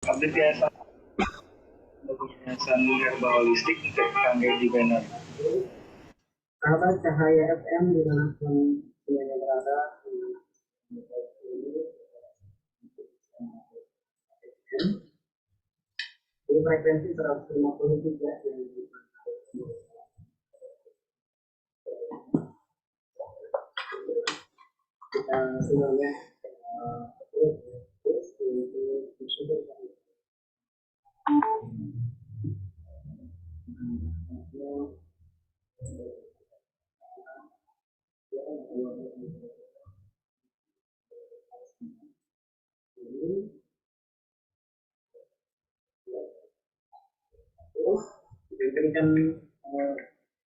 Abdi biasa yayasan herbal holistik untuk kangge di banner. Sahabat Cahaya FM di mana pun semuanya berada di frekuensi 153 yang kita semuanya diberikan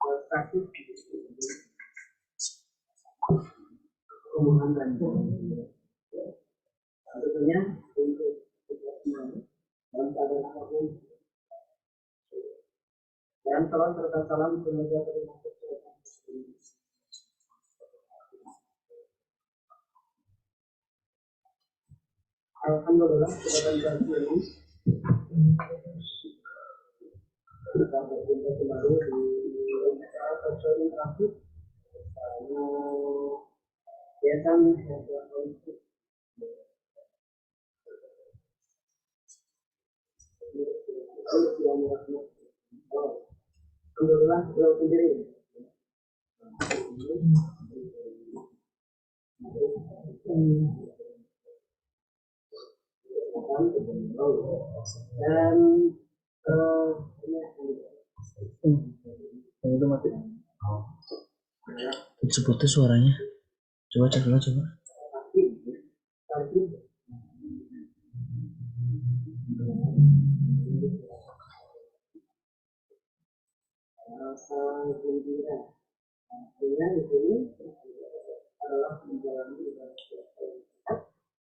status hubungan dan tentunya untuk kita semua dalam keadaan apapun dan salam serta salam semoga termasuk alhamdulillah kita akan ini kita berjumpa kembali di acara sosial interaktif yayasan herbal holistik alhamdulillah beliau sendiri dan itu mati. Putus suaranya. Coba cek dulu coba. rasa gembira. Artinya di sini adalah menjalani ibadah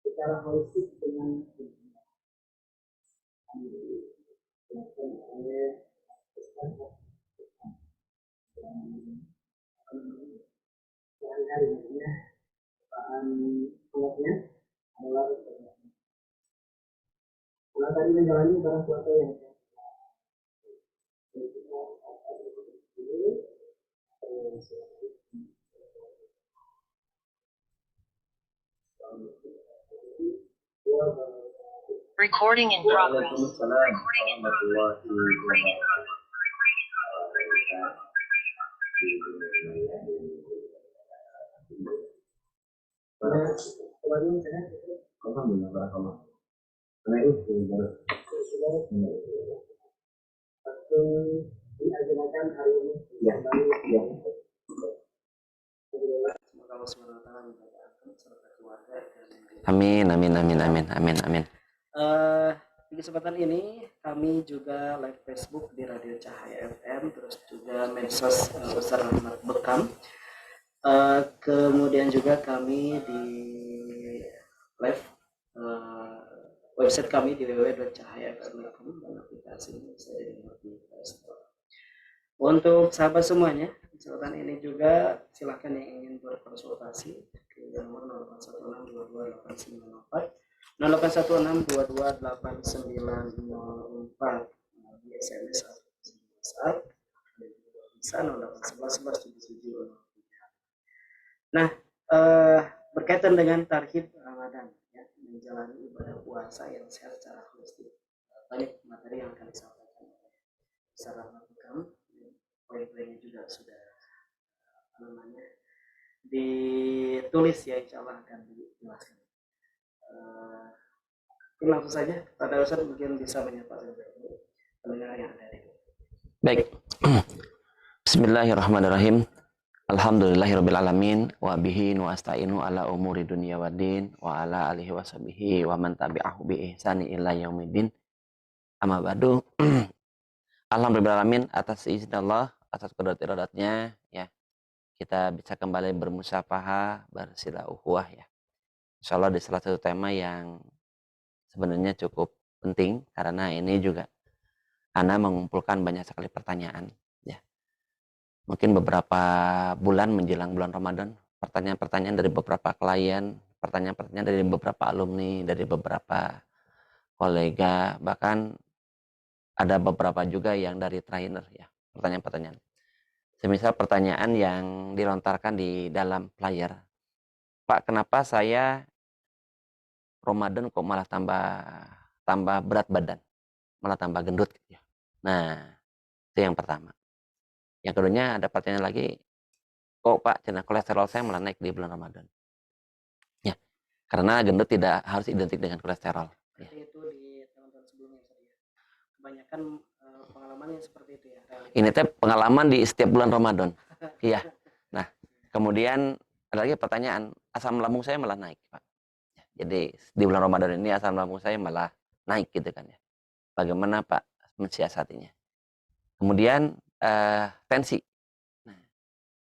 secara holistik dengan hari-harinya bahan pokoknya adalah mulai tadi menjalani ibadah puasa yang Recording in progress. Waalaikumsalam warahmatullahi wabarakatuh. Alhamdulillah barakallah. diajarkan hari ini Ya, ya. semoga Allah Subhanahu wa taala memberkati serta keluarga dan Amin, amin, amin, amin, amin, amin. di kesempatan ini kami juga live Facebook di Radio Cahaya FM, terus juga medsos Ustaz Rahmat Bekam. Kemudian juga kami di live website kami di www.cahayafm.com dan aplikasi ini bisa dinikmati di Play Store. Untuk sahabat semuanya, kesempatan ini juga silahkan yang ingin berkonsultasi ke nomor 0816228904 0816228904 di SMS atau WhatsApp bisa 08111177. Nah, berkaitan dengan tarhib Ramadan ya, menjalani ibadah puasa yang sehat secara holistik. Banyak materi yang akan disampaikan oleh Ustaz Rahmat Bekam. Poin-poinnya juga sudah ditulis ya, insya Allah akan dijelaskan. Langsung saja pada Ustaz mungkin bisa menyapa pendengar yang ada. Baik. Bismillahirrahmanirrahim. Alhamdulillahirrabbilalamin wa bihi nu'asta'inu ala umuri dunia wa din wa ala alihi wa sahbihi wa man tabi'ahu bi ihsani ila yaumiddin. Amma ba'du. Alhamdulillahirrahmanirrahim, atas izin Allah, atas qudrat iradatnya ya, kita bisa kembali bermusafahah, bersilauhwah ya. Insyaallah di salah satu tema yang sebenarnya cukup penting karena ini juga Ana mengumpulkan banyak sekali pertanyaan ya. Mungkin beberapa bulan menjelang bulan Ramadan, pertanyaan-pertanyaan dari beberapa klien, pertanyaan-pertanyaan dari beberapa alumni, dari beberapa kolega, bahkan ada beberapa juga yang dari trainer ya, pertanyaan-pertanyaan. Semisal pertanyaan yang dilontarkan di dalam flyer, "Pak, kenapa saya Ramadan kok malah tambah tambah berat badan, malah tambah gendut?" Gitu ya. Nah, itu yang pertama. Yang keduanya ada pertanyaan lagi, "Kok Pak, cina kolesterol saya malah naik di bulan Ramadan?" Ya, karena gendut tidak harus identik dengan kolesterol. Ya. Berarti itu di tahun-tahun sebelumnya Ustaz ya. Kebanyakan pengalamannya seperti itu ya. Ini teh pengalaman di setiap bulan Ramadan. Iya. Nah, kemudian ada lagi pertanyaan, asam lambung saya malah naik, Pak. Jadi di bulan Ramadan ini asam lambung saya malah naik gitu kan ya. Bagaimana Pak mensiasatinya? Kemudian tensi. Nah,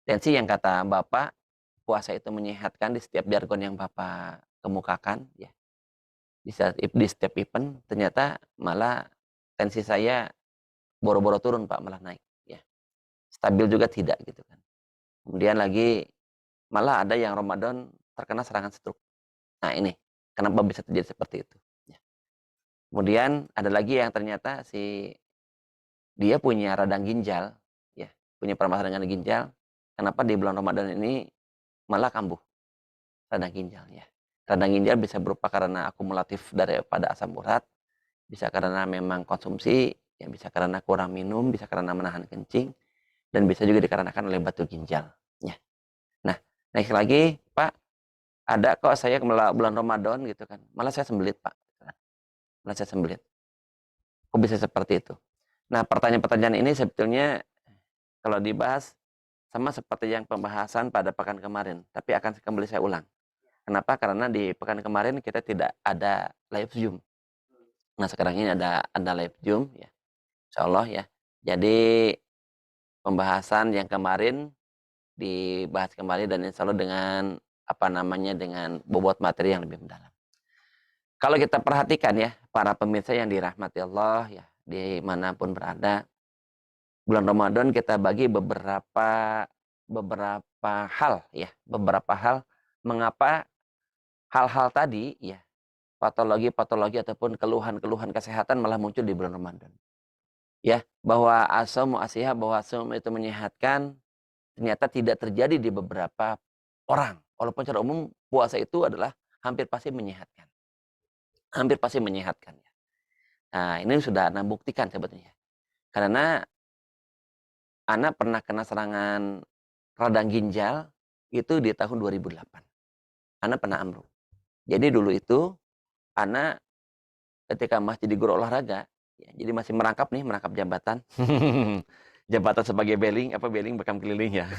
tensi yang kata Bapak puasa itu menyehatkan di setiap jargon yang Bapak kemukakan ya. Di setiap event ternyata malah tensi saya boro-boro turun Pak, malah naik ya. Stabil juga tidak gitu kan. Kemudian lagi malah ada yang Ramadan terkena serangan stroke. Nah ini, kenapa bisa terjadi seperti itu? Ya. Kemudian ada lagi yang ternyata dia punya radang ginjal, ya, punya permasalahan dengan ginjal. Kenapa di bulan Ramadan ini malah kambuh radang ginjalnya? Radang ginjal bisa berupa karena akumulatif daripada asam urat, bisa karena memang konsumsi, ya bisa karena kurang minum, bisa karena menahan kencing, dan bisa juga dikarenakan oleh batu ginjal. Ya. Nah, next lagi, Pak, ada kok saya bulan Ramadan gitu kan, malah saya sembelit Pak. Malah saya sembelit. Kok bisa seperti itu? Nah, pertanyaan-pertanyaan ini sebetulnya kalau dibahas sama seperti yang pembahasan pada pekan kemarin, tapi akan kembali saya ulang. Kenapa? Karena di pekan kemarin kita tidak ada live Zoom. Nah, sekarang ini ada live Zoom ya. Insya Allah ya. Jadi pembahasan yang kemarin dibahas kembali dan insya Allah dengan dengan bobot materi yang lebih mendalam. Kalau kita perhatikan ya, para pemirsa yang dirahmati Allah ya, dimanapun berada, bulan Ramadan kita bagi beberapa hal ya, beberapa hal mengapa hal-hal tadi ya, patologi-patologi ataupun keluhan-keluhan kesehatan malah muncul di bulan Ramadan. Ya, bahwa asam muasihah, bahwa asam itu menyehatkan, ternyata tidak terjadi di beberapa orang. Walaupun secara umum puasa itu adalah hampir pasti menyehatkan. Hampir pasti menyehatkan ya. Nah, ini sudah Ana buktikan sebetulnya. Karena Ana pernah kena serangan radang ginjal itu di tahun 2008. Ana pernah ambruk. Jadi dulu itu Ana ketika masih di guru olahraga, ya, jadi masih merangkap jabatan. Jabatan sebagai beling bekam keliling ya.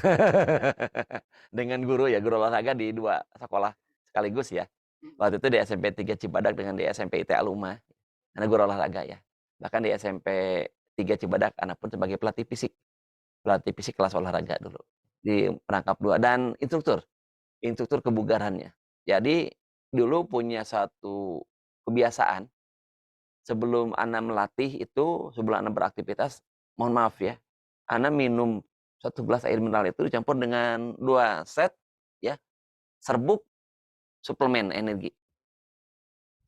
Dengan guru ya, guru olahraga di 2 sekolah sekaligus ya. Waktu itu di SMP 3 Cibadak dengan di SMP IT Aluma. Ana guru olahraga ya. Bahkan di SMP 3 Cibadak Ana pun sebagai pelatih fisik. Pelatih fisik kelas olahraga dulu. Di perangkap 2 dan instruktur kebugarannya. Jadi dulu punya satu kebiasaan sebelum Ana melatih itu, sebelum Ana beraktivitas, mohon maaf ya, Ana minum 1 gelas air mineral itu dicampur dengan 2 set ya, serbuk suplemen energi.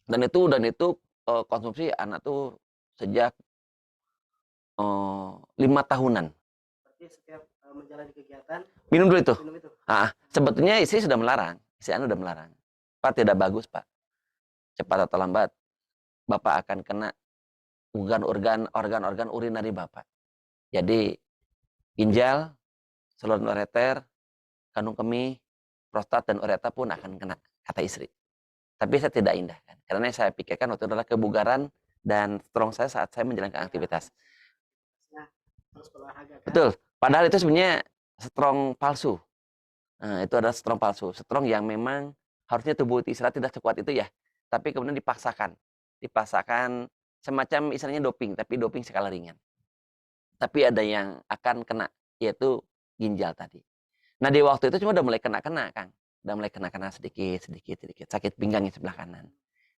Dan itu konsumsi Ana tuh sejak 5 tahunan. Berarti setiap menjalani kegiatan Minum dulu itu. minum itu. Sebetulnya istri sudah melarang, istri Ana sudah melarang. Pak, tidak bagus Pak. Cepat atau lambat Bapak akan kena organ-organ urinari Bapak. Jadi ginjal, saluran ureter, kandung kemih, prostat dan ureter pun akan kena, kata istri. Tapi saya tidak indahkan. Karena yang saya pikirkan waktu itu adalah kebugaran dan strong saya saat saya menjalankan aktivitas. Nah, harus olahraga kan? Betul. Padahal itu sebenarnya strong palsu. Nah, itu adalah strong palsu. Strong yang memang harusnya tubuh istirahat tidak sekuat itu ya. Tapi kemudian dipaksakan. Dipaksakan semacam istilahnya doping, tapi doping skala ringan. Tapi ada yang akan kena, yaitu ginjal tadi. Nah, di waktu itu cuma udah mulai kena-kena, Kang. Udah mulai kena-kena sedikit. Sakit pinggang yang sebelah kanan.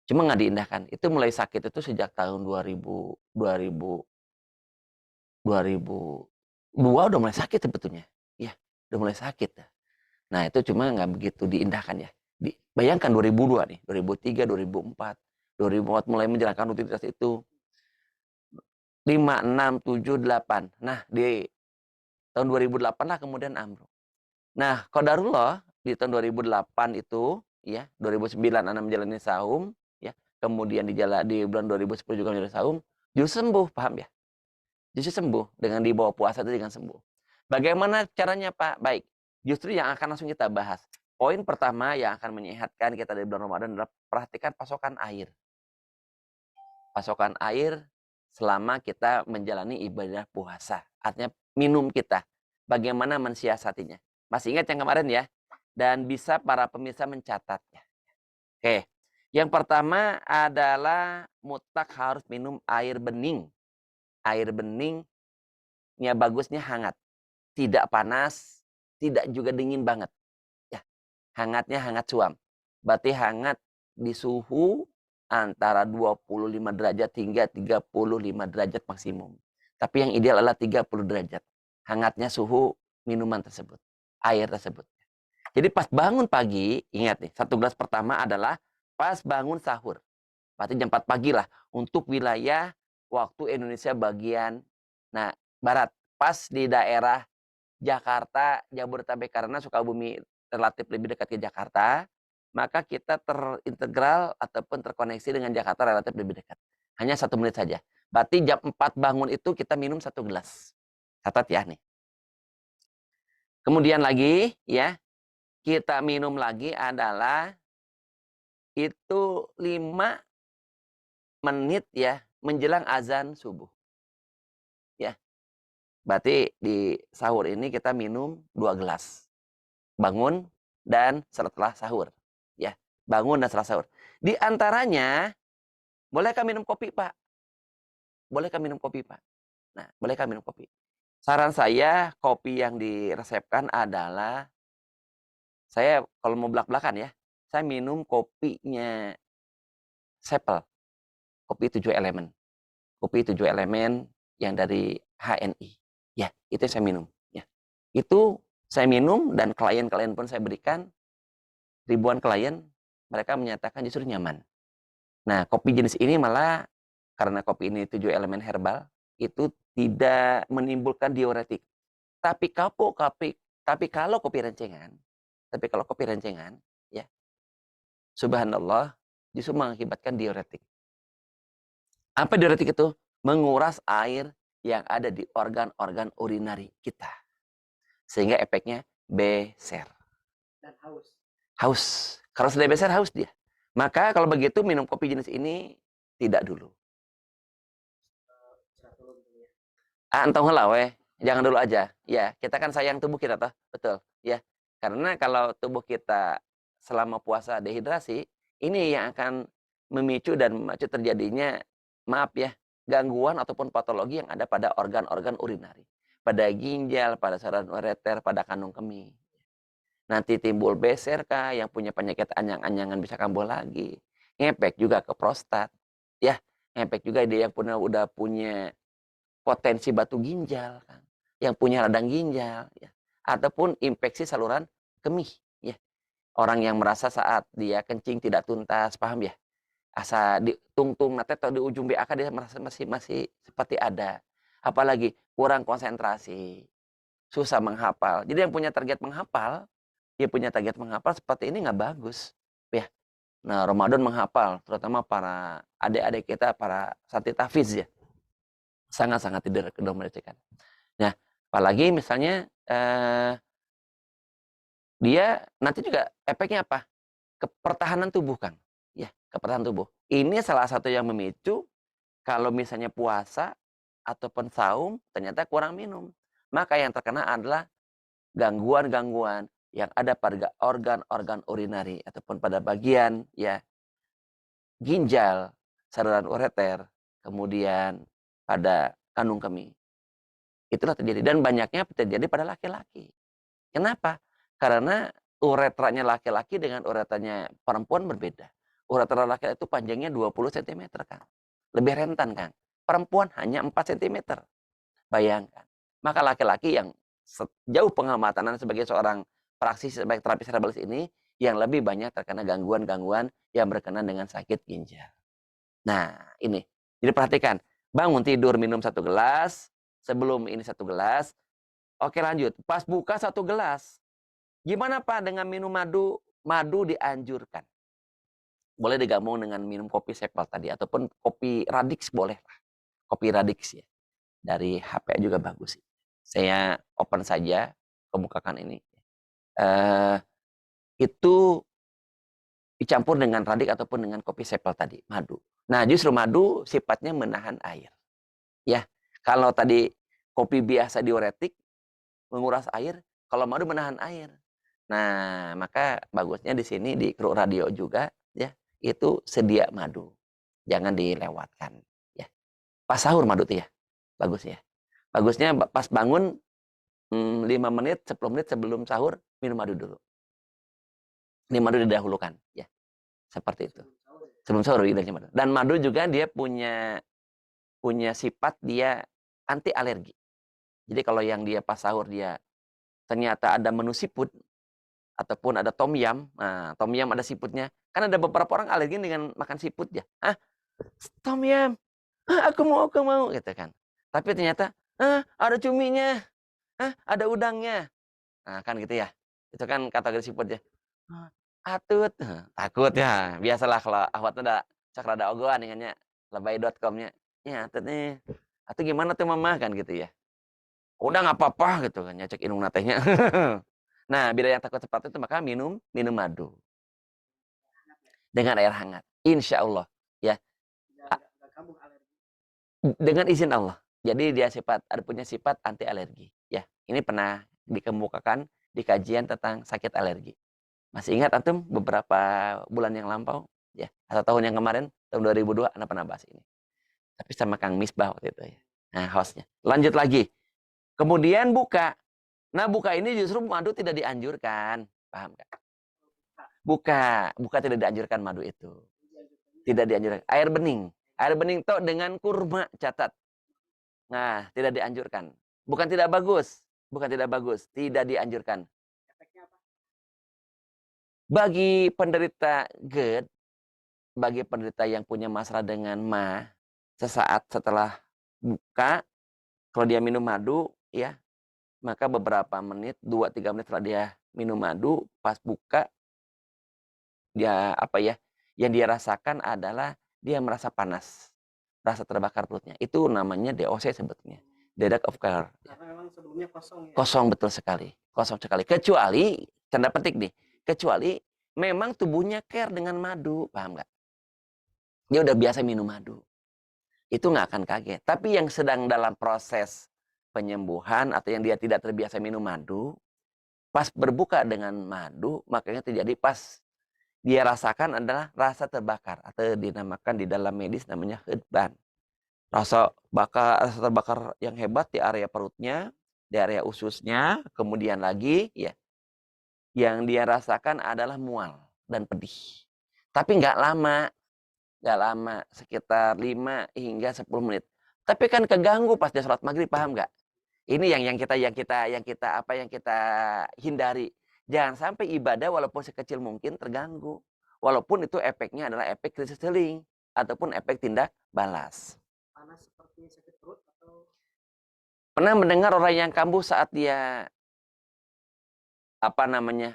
Cuma nggak diindahkan. Itu mulai sakit itu sejak tahun 2002 udah mulai sakit sebetulnya. Iya, udah mulai sakit. Nah, itu cuma nggak begitu diindahkan ya. Bayangkan 2002 nih, 2003, 2004. 2004 mulai menjalankan rutinitas itu. 5, 6, 7, 8. Nah, di tahun 2008 lah kemudian ambruk. Nah, qadarullah di tahun 2008 itu, ya, 2009 Anda menjalani saum, ya, kemudian di bulan 2010 juga menjalani saum, justru sembuh, paham ya? Justru sembuh dengan di bawah puasa itu dengan sembuh. Bagaimana caranya, Pak? Baik, justru yang akan langsung kita bahas. Poin pertama yang akan menyehatkan kita di bulan Ramadan adalah perhatikan pasokan air. Pasokan air selama kita menjalani ibadah puasa. Artinya minum kita. Bagaimana mensiasatinya. Masih ingat yang kemarin ya? Dan bisa para pemirsa mencatatnya. Oke. Yang pertama adalah mutlak harus minum air bening. Air beningnya bagusnya hangat. Tidak panas, tidak juga dingin banget. Ya, hangatnya hangat suam. Berarti hangat di suhu antara 25 derajat hingga 35 derajat maksimum. Tapi yang ideal adalah 30 derajat. Hangatnya suhu minuman tersebut, air tersebut. Jadi pas bangun pagi, ingat nih, 1 gelas pertama adalah pas bangun sahur. Berarti jam 4 pagi lah untuk wilayah waktu Indonesia bagian barat. Pas di daerah Jakarta, Jabodetabek, karena Sukabumi relatif lebih dekat ke Jakarta, maka kita terintegral ataupun terkoneksi dengan Jakarta relatif lebih dekat. Hanya 1 menit saja. Berarti jam 4 bangun itu kita minum 1 gelas. Catat ya nih. Kemudian lagi ya, kita minum lagi adalah itu 5 menit ya menjelang azan subuh. Ya. Berarti di sahur ini kita minum 2 gelas. Bangun dan setelah sahur. Ya, bangun dan setelah sahur. Di antaranya, bolehkah minum kopi, Pak? Bolehkah minum kopi, Pak? Nah, bolehkah minum kopi? Saran saya, kopi yang diresepkan adalah, saya kalau mau belak-belakan ya, saya minum kopinya Sepel. Kopi 7 elemen. Kopi 7 elemen yang dari HNI. Ya, itu saya minum. Ya. Itu saya minum dan klien-klien pun saya berikan, ribuan klien, mereka menyatakan justru nyaman. Nah, kopi jenis ini malah, karena kopi ini 7 elemen herbal, itu tidak menimbulkan diuretik. Tapi kalau kopi rencengan, ya, subhanallah, justru mengakibatkan diuretik. Apa diuretik itu? Menguras air yang ada di organ-organ urinari kita. Sehingga efeknya beser. Dan haus. Haus. Kalau sudah beser, haus dia. Maka kalau begitu minum kopi jenis ini tidak dulu. Entong heula we. Jangan dulu aja. Ya, kita kan sayang tubuh kita toh. Betul. Ya. Karena kalau tubuh kita selama puasa dehidrasi, ini yang akan memicu dan memacu terjadinya, maaf ya, gangguan ataupun patologi yang ada pada organ-organ urinari. Pada ginjal, pada saluran ureter, pada kandung kemih. Nanti timbul beser kah, yang punya penyakit anyang-anyangan bisa kambuh lagi. Ngepek juga ke prostat. Ya, ngepek juga dia yang udah punya potensi batu ginjal kan. Yang punya radang ginjal ya. Ataupun infeksi saluran kemih ya. Orang yang merasa saat dia kencing tidak tuntas, paham ya? Asa di tungtung nate atau di ujung BAK dia merasa masih seperti ada. Apalagi kurang konsentrasi, susah menghafal. Jadi yang punya target menghafal, seperti ini nggak bagus ya. Nah, Ramadan menghafal, terutama para adik-adik kita, para santri tahfiz ya, sangat-sangat tidak direkomendasikan. Nah, apalagi misalnya dia nanti juga efeknya apa? Kepertahanan tubuh, Kang. Ya, kepertahanan tubuh. Ini salah satu yang memicu kalau misalnya puasa ataupun saum ternyata kurang minum. Maka yang terkena adalah gangguan-gangguan yang ada pada organ-organ urinari ataupun pada bagian ya ginjal, saluran ureter, kemudian pada kandung kemih. Itulah terjadi dan banyaknya terjadi pada laki-laki. Kenapa? Karena uretranya laki-laki dengan uretranya perempuan berbeda. Uretra laki-laki itu panjangnya 20 cm, Kang. Lebih rentan, Kang. Perempuan hanya 4 cm. Bayangkan. Maka laki-laki yang sejauh pengamatan sebagai seorang praktisi sebagai terapis herbalis ini yang lebih banyak terkena gangguan-gangguan yang berkenaan dengan sakit ginjal. Nah, ini. Jadi perhatikan, bangun tidur minum 1 gelas, sebelum ini 1 gelas. Oke lanjut, pas buka 1 gelas. Gimana Pak dengan minum madu? Madu dianjurkan. Boleh digabung dengan minum kopi sepal tadi, ataupun kopi radix boleh. Kopi radix ya. Dari HP juga bagus sih. Saya open saja, kemukakan ini. Itu dicampur dengan radix ataupun dengan kopi sepal tadi, madu. Nah, justru madu sifatnya menahan air. Ya, kalau tadi kopi biasa diuretik, menguras air, kalau madu menahan air. Nah, maka bagusnya di sini di Kru Radio juga ya, itu sedia madu. Jangan dilewatkan ya. Pas sahur madu tuh ya. Bagus ya. Bagusnya pas bangun 5 menit, 10 menit sebelum sahur minum madu dulu. Ini madu didahulukan ya. Seperti itu. Sebelum sahur idenya madu. Dan madu juga dia punya sifat dia anti alergi. Jadi kalau yang dia pas sahur dia ternyata ada menu seafood ataupun ada tom yum. Nah, tom yum ada seafoodnya. Kan ada beberapa orang alergi dengan makan seafood ya. Ah, tom yum. Ah, aku mau gitu kan. Tapi ternyata ada cuminya. Ada udangnya. Nah, kan gitu ya. Itu kan kategori seafood ya. Atut, takut ya. Biasalah kalau awat ada cakrada ogohan ingatnya lebay.com-nya. Ya, atut nih. Atau gimana tuh mama kan gitu ya. Udah nggak apa-apa gitu kan nyecek inung natehnya. Nah, bila yang takut seperti itu maka minum madu dengan air hangat. Insya Allah ya. Dengan izin Allah. Jadi dia punya sifat anti alergi ya. Ini pernah dikemukakan di kajian tentang sakit alergi. Masih ingat antum beberapa bulan yang lampau ya, atau tahun yang kemarin tahun 2002 anak pernah bahas ini. Tapi sama Kang Misbah waktu itu ya. Nah, hostnya. Lanjut lagi. Kemudian buka. Nah, buka ini justru madu tidak dianjurkan. Paham nggak? Buka tidak dianjurkan madu itu. Tidak dianjurkan. Air bening toh dengan kurma catat. Nah, tidak dianjurkan. Bukan tidak bagus, tidak dianjurkan. Bagi penderita GERD, bagi penderita yang punya masalah dengan sesaat setelah buka, kalau dia minum madu, ya, maka beberapa menit, 2-3 menit setelah dia minum madu, pas buka, dia yang dia rasakan adalah dia merasa panas, rasa terbakar perutnya. Itu namanya DOC sebetulnya, dead of color. Karena memang sebelumnya kosong ya. Kosong betul sekali, kosong sekali. Kecuali, tanda petik nih, kecuali memang tubuhnya care dengan madu, paham nggak? Dia udah biasa minum madu. Itu nggak akan kaget. Tapi yang sedang dalam proses penyembuhan atau yang dia tidak terbiasa minum madu, pas berbuka dengan madu, makanya terjadi pas dia rasakan adalah rasa terbakar atau dinamakan di dalam medis namanya headburn. Rasa terbakar yang hebat di area perutnya, di area ususnya, kemudian lagi ya yang dia rasakan adalah mual dan pedih. Tapi nggak lama, sekitar 5 hingga 10 menit. Tapi kan keganggu pas dia sholat maghrib, paham nggak? Ini yang kita hindari. Jangan sampai ibadah walaupun sekecil mungkin terganggu. Walaupun itu efeknya adalah efek krisis healing ataupun efek tindak balas. Panas seperti sakit perut atau Pernah mendengar orang yang kambuh saat dia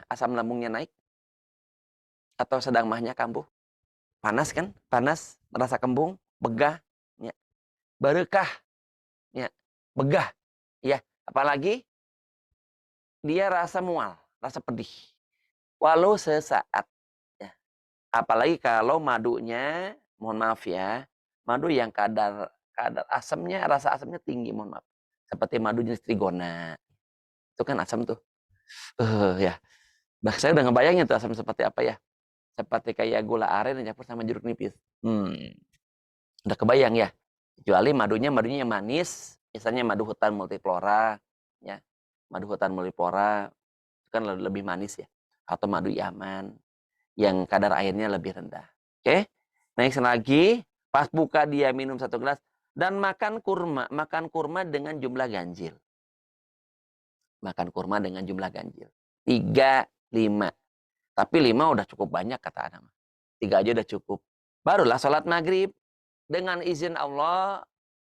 asam lambungnya naik atau sedang mahnya kambuh? Panas kan? Panas, merasa kembung, begah, ya. Barekah, ya. Begah, ya. Apalagi dia rasa mual, rasa pedih. Walau sesaat, ya. Apalagi kalau madunya, mohon maaf ya, madu yang kadar asamnya, rasa asamnya tinggi, mohon maaf. Seperti madu jenis trigona. Itu kan asam tuh. Ya. Nah, saya udah ngebayangin tuh asam seperti apa ya. Seperti kayak gula aren yang campur sama jeruk nipis. Udah kebayang ya. Kecuali madunya yang manis, misalnya madu hutan multiflora, ya. Madu hutan multiflora itu kan lebih manis ya. Atau madu Yaman yang kadar airnya lebih rendah. Oke. Next lagi, pas buka dia minum 1 gelas dan makan kurma dengan jumlah ganjil. Makan kurma dengan jumlah ganjil. 3, 5. Tapi 5 udah cukup banyak kata anak. 3 aja udah cukup. Barulah sholat maghrib. dengan izin Allah,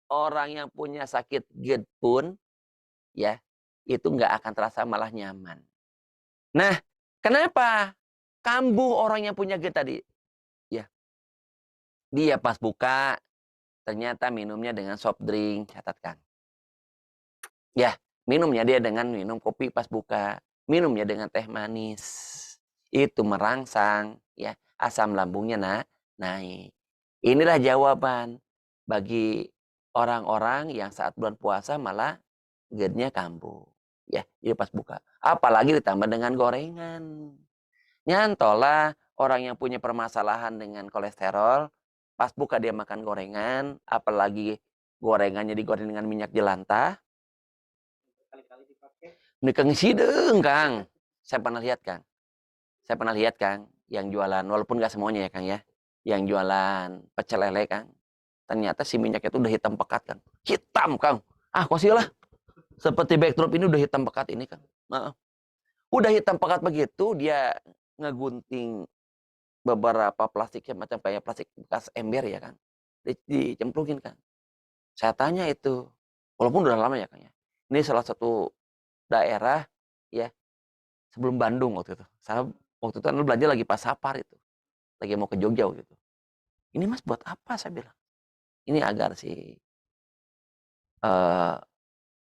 orang yang punya sakit GERD pun, ya, itu nggak akan terasa malah nyaman. Nah, kenapa? Kambuh orang yang punya GERD tadi. Ya, dia pas buka, ternyata minumnya dengan soft drink, catatkan. Ya, minumnya dia dengan minum kopi pas buka, minumnya dengan teh manis. Itu merangsang, ya, asam lambungnya naik. Inilah jawaban bagi orang-orang yang saat bulan puasa malah GERD-nya kambuh. Ya, jadi pas buka. Apalagi ditambah dengan gorengan. Nyantolah orang yang punya permasalahan dengan kolesterol, pas buka dia makan gorengan, apalagi gorengannya digoreng dengan minyak jelantah, Kali-kali dipakai. nekeng sideng, Kang. Saya pernah lihat, Kang. Saya pernah lihat, Kang, yang jualan, walaupun nggak semuanya ya, Kang ya, yang jualan pecel lele, Kang. Ternyata si minyaknya itu udah hitam pekat, Kang. Hitam, Kang. Ah, kok sih lah. Seperti backdrop ini udah hitam pekat ini, Kang. Maaf. Udah hitam pekat begitu, dia ngegunting beberapa plastiknya macam kayak plastik bekas ember ya, Kang. Dicemplungin, Kang. Saya tanya itu, walaupun udah lama ya, Kang ya. Ini salah satu daerah ya sebelum Bandung waktu itu. Saya waktu itu belanja lagi pas Sapar itu. Lagi mau ke Jogja gitu. Ini Mas buat apa saya bilang? Ini agar si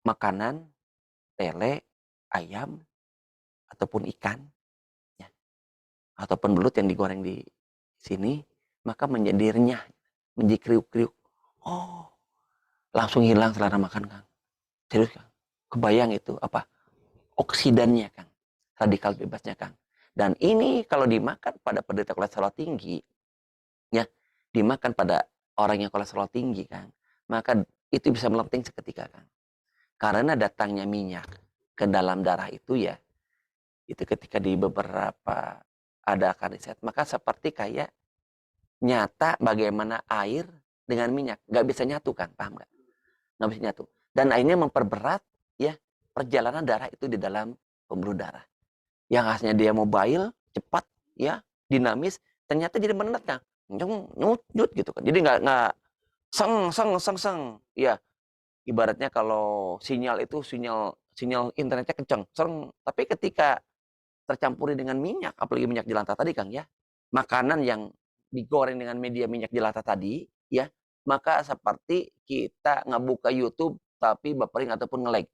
makanan lele, ayam ataupun ikan ya, ataupun belut yang digoreng di sini maka menjadi renyah, menjadi kriuk-kriuk. Oh, langsung hilang selera makan, Kang. Serius, Kang. Kebayang itu apa? Oksidannya, Kang. Radikal bebasnya, Kang. Dan ini kalau dimakan pada penderita kolesterol tinggi, ya, dimakan pada orang yang kolesterol tinggi, Kang, maka itu bisa melenting seketika, Kang. Karena datangnya minyak ke dalam darah itu ya, itu ketika di beberapa adakan riset, maka seperti kayak nyata bagaimana air dengan minyak. Nggak bisa nyatu, Kang, paham nggak? Nggak bisa nyatu. Dan akhirnya memperberat ya perjalanan darah itu di dalam pembuluh darah. Yang khasnya dia mobile, cepat, ya, dinamis, ternyata jadi menet, Kang. Nyut, nyut gitu kan. Jadi nggak seng, seng, seng, seng. Ya, ibaratnya kalau sinyal itu sinyal sinyal internetnya kenceng, seng. Tapi ketika tercampuri dengan minyak, apalagi minyak jelantah tadi, Kang, ya, makanan yang digoreng dengan media minyak jelantah tadi, ya, maka seperti kita ngebuka YouTube tapi buffering ataupun nge-lag.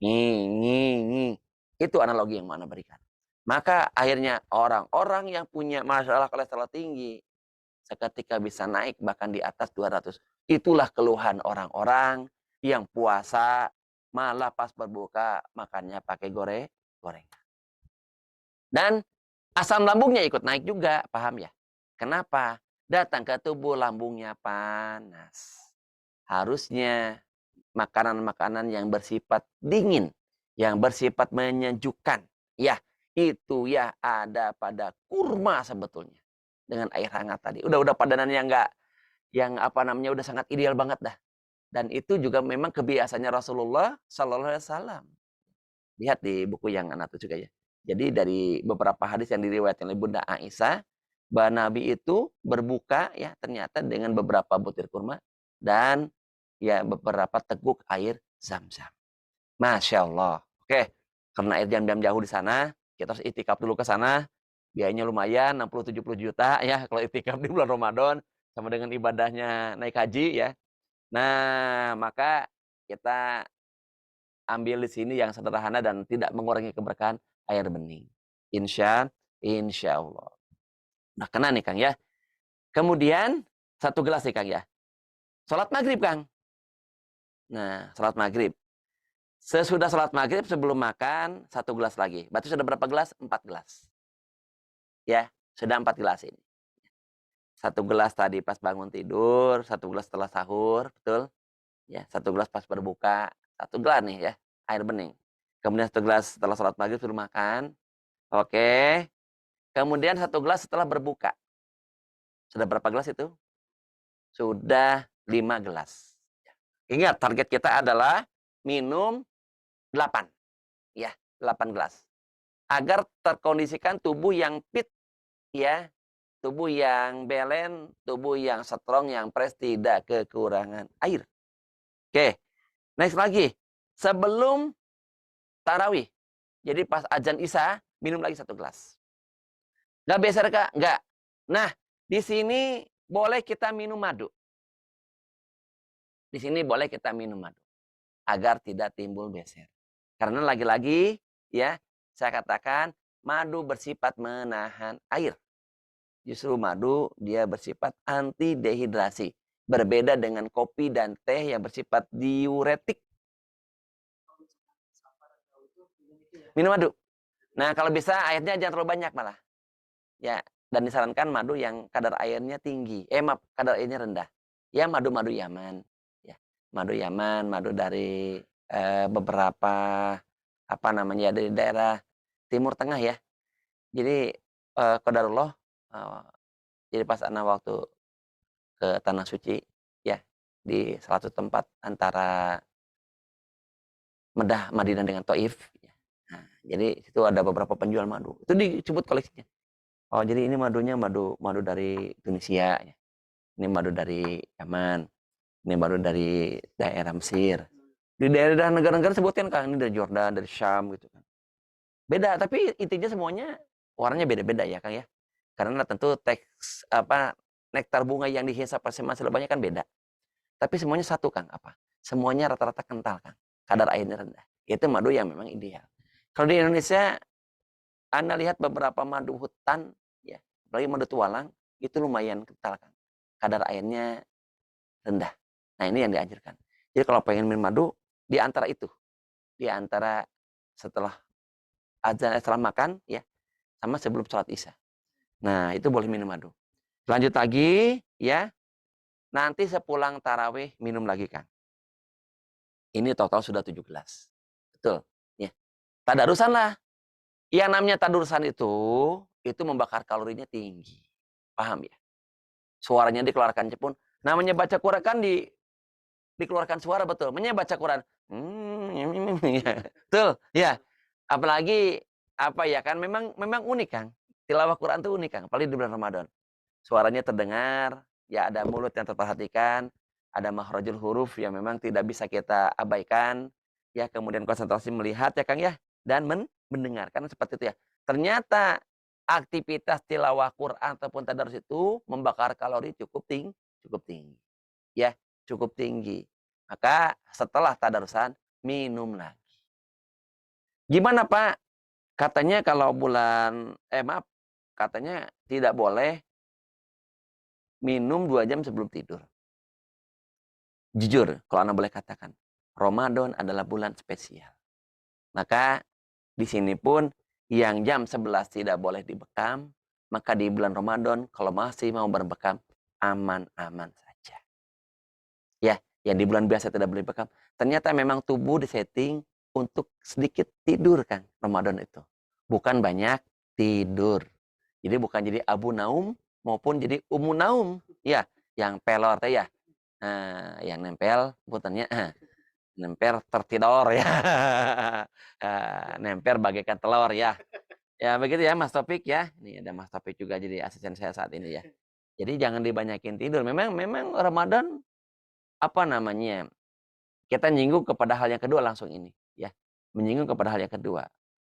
Nging. Itu analogi yang mana berikan. Maka akhirnya orang-orang yang punya masalah kolesterol tinggi seketika bisa naik bahkan di atas 200. Itulah keluhan orang-orang yang puasa malah pas berbuka makannya pakai goreng. Dan asam lambungnya ikut naik juga, paham ya? Kenapa? Datang ke tubuh lambungnya panas. Harusnya makanan-makanan yang bersifat dingin, yang bersifat menyejukkan. Ya, itu ya ada pada kurma sebetulnya. Dengan air hangat tadi. Udah padanan yang enggak, yang apa namanya, udah sangat ideal banget dah. Dan itu juga memang kebiasaannya Rasulullah Sallallahu Alaihi Wasallam. Lihat di buku yang anak itu juga ya. Jadi dari beberapa hadis yang diriwayatkan oleh Bunda Aisyah, bahwa Nabi itu berbuka ya ternyata dengan beberapa butir kurma dan ya beberapa teguk air Zam-Zam. Masya Allah. Oke, karena air jam-jam jauh di sana, kita harus itikaf dulu ke sana. Biayanya lumayan, 60-70 juta ya kalau itikaf di bulan Ramadan sama dengan ibadahnya naik haji ya. Nah, maka kita ambil di sini yang sederhana dan tidak mengurangi keberkahan air bening. Insya Allah. Nah, kena nih, Kang ya. Kemudian satu gelas nih, Kang ya. Sholat maghrib, Kang. Nah, sholat maghrib. Sesudah sholat maghrib sebelum makan satu gelas lagi. Berarti sudah berapa gelas? 4 gelas. Ya, sudah 4 gelas ini. Satu gelas tadi pas bangun tidur, satu gelas setelah sahur, betul? Ya, satu gelas pas berbuka, satu gelas nih ya, air bening. Kemudian satu gelas setelah sholat maghrib sebelum makan. Oke. Kemudian satu gelas setelah berbuka. Sudah berapa gelas itu? Sudah 5 gelas. Ingat, target kita adalah minum 8. Ya, 8 gelas. Agar terkondisikan tubuh yang fit ya, tubuh yang belen, tubuh yang strong, yang fresh, tidak kekurangan air. Oke, next lagi. Sebelum tarawih. Jadi pas azan Isya, minum lagi 1 gelas. Nggak beser, Kak? Nggak. Nah, di sini boleh kita minum madu. Di sini boleh kita minum madu. Agar tidak timbul beser. Karena lagi-lagi, ya, saya katakan, madu bersifat menahan air. Justru madu, dia bersifat anti dehidrasi. Berbeda dengan kopi dan teh yang bersifat diuretik. Minum madu. Nah, kalau bisa airnya jangan terlalu banyak malah. Ya, dan disarankan madu yang kadar airnya tinggi. Maaf, kadar airnya rendah. Ya, madu-madu Yaman. Ya, madu Yaman, madu dari beberapa apa namanya dari daerah Timur Tengah ya. Jadi qadarullah jadi pas ana waktu ke tanah suci ya di salah satu tempat antara Madinah dengan Taif. Ya. Nah, jadi situ ada beberapa penjual madu. Itu disebut koleksinya. Oh, jadi ini madunya madu dari Tunisia ya. Ini madu dari Yaman. Ini madu dari daerah Mesir. Di daerah negara-negara sebutkan Kang, ini dari Jordan, dari Syam gitu kan. Beda, tapi intinya semuanya warnanya beda-beda ya Kang ya. Karena tentu teks nektar bunga yang dihisap masing-masing lebahnya kan beda. Tapi semuanya satu Kang, apa? Semuanya rata-rata kental Kang. Kadar airnya rendah. Itu madu yang memang ideal. Kalau di Indonesia Anda lihat beberapa madu hutan ya, apalagi madu tualang itu lumayan kental Kang. Kadar airnya rendah. Nah, ini yang dianjurkan. Jadi kalau pengen minum madu di antara itu. Di antara setelah azan setelah makan ya sama sebelum sholat Isya. Nah, itu boleh minum madu. Lanjut lagi ya. Nanti sepulang tarawih minum lagi Kang. Ini total sudah 7 gelas. Betul ya. Tadarusan lah. Yang namanya tadarusan itu membakar kalorinya tinggi. Paham ya? Suaranya dikeluarkan cepun. Namanya baca Quran kan dikeluarkan suara betul. Namanya baca Quran. Betul ya. Apalagi apa ya kan memang unik Kang. Tilawah Quran itu unik Kang, apalagi di bulan Ramadan. Suaranya terdengar, ya ada mulut yang terperhatikan, ada makhrajul huruf yang memang tidak bisa kita abaikan, ya kemudian konsentrasi melihat ya Kang ya, dan mendengarkan seperti itu ya. Ternyata aktivitas tilawah Quran ataupun tadarus itu membakar kalori cukup tinggi. Ya, cukup tinggi. Maka setelah tadarusan minum lagi. Gimana Pak? Katanya kalau katanya tidak boleh minum 2 jam sebelum tidur. Jujur, kalau Anda boleh katakan, Ramadan adalah bulan spesial. Maka di sini pun yang jam 11 tidak boleh dibekam, maka di bulan Ramadan kalau masih mau berbekam, aman-aman saja. Ya, yang di bulan biasa tidak boleh bekam. Ternyata memang tubuh disetting untuk sedikit tidur kan Ramadan itu. Bukan banyak tidur. Jadi bukan jadi abu naum maupun jadi umu naum. Ya, yang pelor teh ya. Nah, yang nempel putarnya nempel tertidor ya. Nempel bagaikan telur ya. Ya begitu ya Mas Topik ya. Ini ada Mas Topik juga jadi asisten saya saat ini ya. Jadi jangan dibanyakin tidur. Memang Ramadan apa namanya? Kita nyinggung kepada hal yang kedua langsung ini ya. Menyinggung kepada hal yang kedua.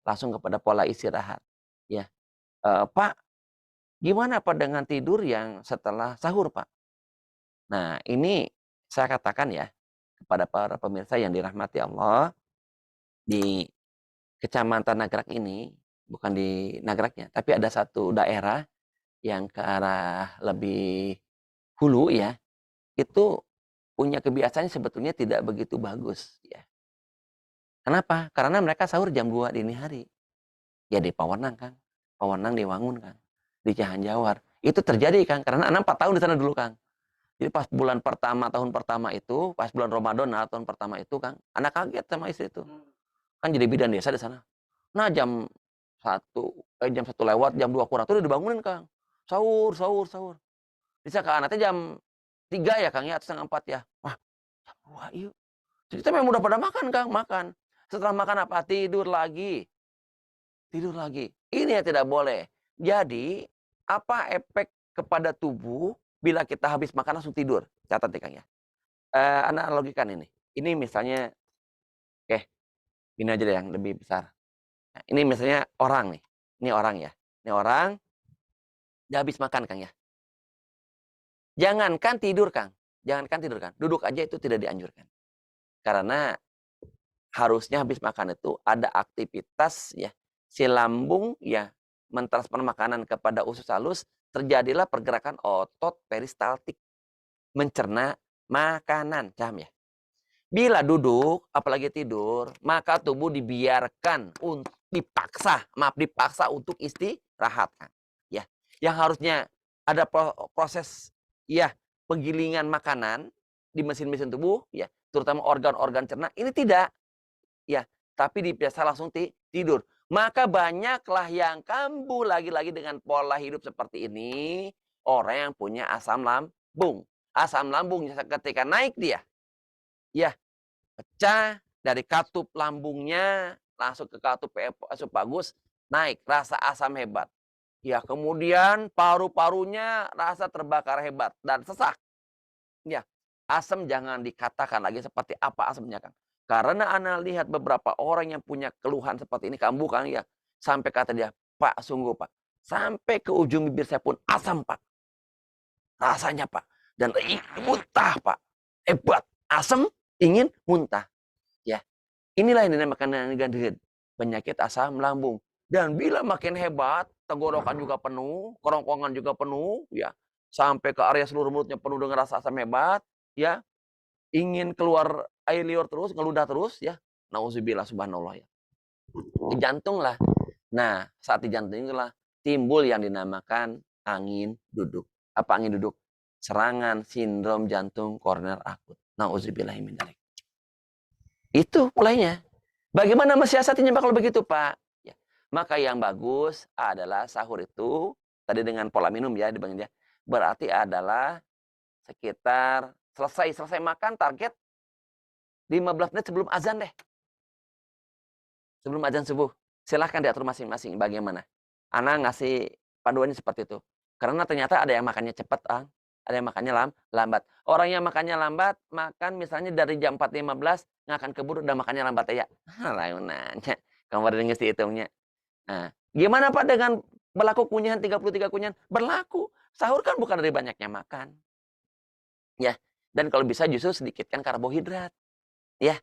Langsung kepada pola istirahat ya. Pak, gimana Pak dengan tidur yang setelah sahur Pak? Nah, ini saya katakan ya kepada para pemirsa yang dirahmati Allah di Kecamatan Nagrak ini, bukan di Nagraknya, tapi ada satu daerah yang ke arah lebih hulu ya, itu punya kebiasaan sebetulnya tidak begitu bagus ya. Kenapa? Karena mereka sahur jam 2 dini hari. Ya di Pawenang Kang, Pawenang di Wangun Kang, di Cihanjawar. Itu terjadi Kang, karena anak 4 tahun di sana dulu Kang. Jadi pas bulan pertama, tahun pertama itu, pas bulan Ramadan tahun pertama itu Kang, anak kaget sama istri itu. Kan jadi bidan desa di sana. Nah jam 1 lewat, jam 2 kurang tuh udah dibangunin Kang. Sahur. Bisa ke anaknya jam 3 ya Kang ya, atau setengah 4 ya. Wah, jam 2 yuk. Jadi kita memang udah pada makan Kang, makan. Setelah makan apa? Tidur lagi. Ini yang tidak boleh. Jadi, apa efek kepada tubuh bila kita habis makan langsung tidur. Catat ya Kang ya. Analogikan ini. Ini misalnya, oke, ini aja deh yang lebih besar. Nah, ini misalnya orang nih. Ini orang ya. Ini orang, dia habis makan Kang ya. Jangankan tidur Kang. Jangankan tidur Kang. Duduk aja itu tidak dianjurkan. Karena harusnya habis makan itu ada aktivitas ya. Si lambung ya mentransfer makanan kepada usus halus, terjadilah pergerakan otot peristaltik mencerna makanan, paham ya? Bila duduk, apalagi tidur, maka tubuh dibiarkan untuk dipaksa untuk istirahat kan. Ya, yang harusnya ada proses ya penggilingan makanan di mesin-mesin tubuh ya, terutama organ-organ cerna, ini tidak. Ya, tapi dibiasa langsung tidur. Maka banyaklah yang kambuh lagi-lagi dengan pola hidup seperti ini, orang yang punya asam lambung. Asam lambung ketika naik dia, ya pecah dari katup lambungnya langsung ke katup esofagus, naik rasa asam hebat. Ya, kemudian paru-parunya rasa terbakar hebat dan sesak. Ya, asam jangan dikatakan lagi seperti apa asamnya, Kang. Karena Ana lihat beberapa orang yang punya keluhan seperti ini kambuh, Kang, ya. Sampai kata dia, "Pak, sungguh, Pak. Sampai ke ujung bibir saya pun asam, Pak. Rasanya, Pak. Dan ingin muntah, Pak. Hebat. Asam, ingin muntah." Ya. Inilah yang dinamakan penyakit asam lambung. Dan bila makin hebat, tenggorokan juga penuh, kerongkongan juga penuh, ya. Sampai ke area seluruh mulutnya penuh dengan rasa asam hebat, ya. Ingin keluar air liur terus, ngeludah terus, ya. Nauzubillah, subhanallah, ya. Ke jantung lah. Nah, saat di jantung itulah timbul yang dinamakan angin duduk. Apa angin duduk? Serangan sindrom jantung koroner akut. Nauzubillah min dzalik. Itu mulainya. Bagaimana mensiasatinya kalau begitu, Pak? Ya. Maka yang bagus adalah sahur itu, tadi dengan pola minum ya, dibanding dia. Berarti adalah sekitar selesai makan target 15 menit sebelum azan deh. Sebelum azan subuh. Silahkan diatur masing-masing bagaimana. Ana ngasih panduannya seperti itu. Karena ternyata ada yang makannya cepat, ada yang makannya lambat. Orang yang makannya lambat, makan misalnya dari jam 4.15, nggak akan keburu, udah makannya lambat ya. Lain nanya. Kamu ngesti hitungnya. Nah, gimana Pak dengan berlaku kunyahan 33 kunyahan? Berlaku. Sahur kan bukan dari banyaknya makan. Ya. Dan kalau bisa justru sedikitkan karbohidrat. Ya.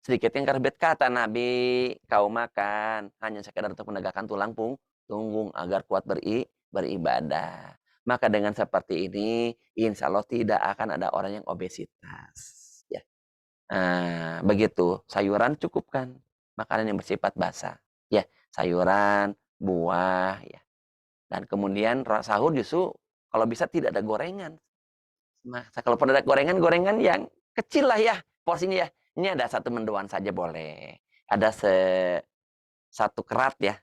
Sedikitkan karbohidrat. Kata Nabi, kau makan hanya sekedar untuk menegakkan tulang punggung agar kuat beribadah. Maka dengan seperti ini, insya Allah tidak akan ada orang yang obesitas. Ya. Nah, begitu. Sayuran cukupkan. Makanan yang bersifat basah. Ya, sayuran, buah, ya. Dan kemudian sahur justru kalau bisa tidak ada gorengan. Nah, kalau ada gorengan yang kecil lah ya porsinya ya. Ini ada satu mendoan saja boleh. Ada satu kerat ya.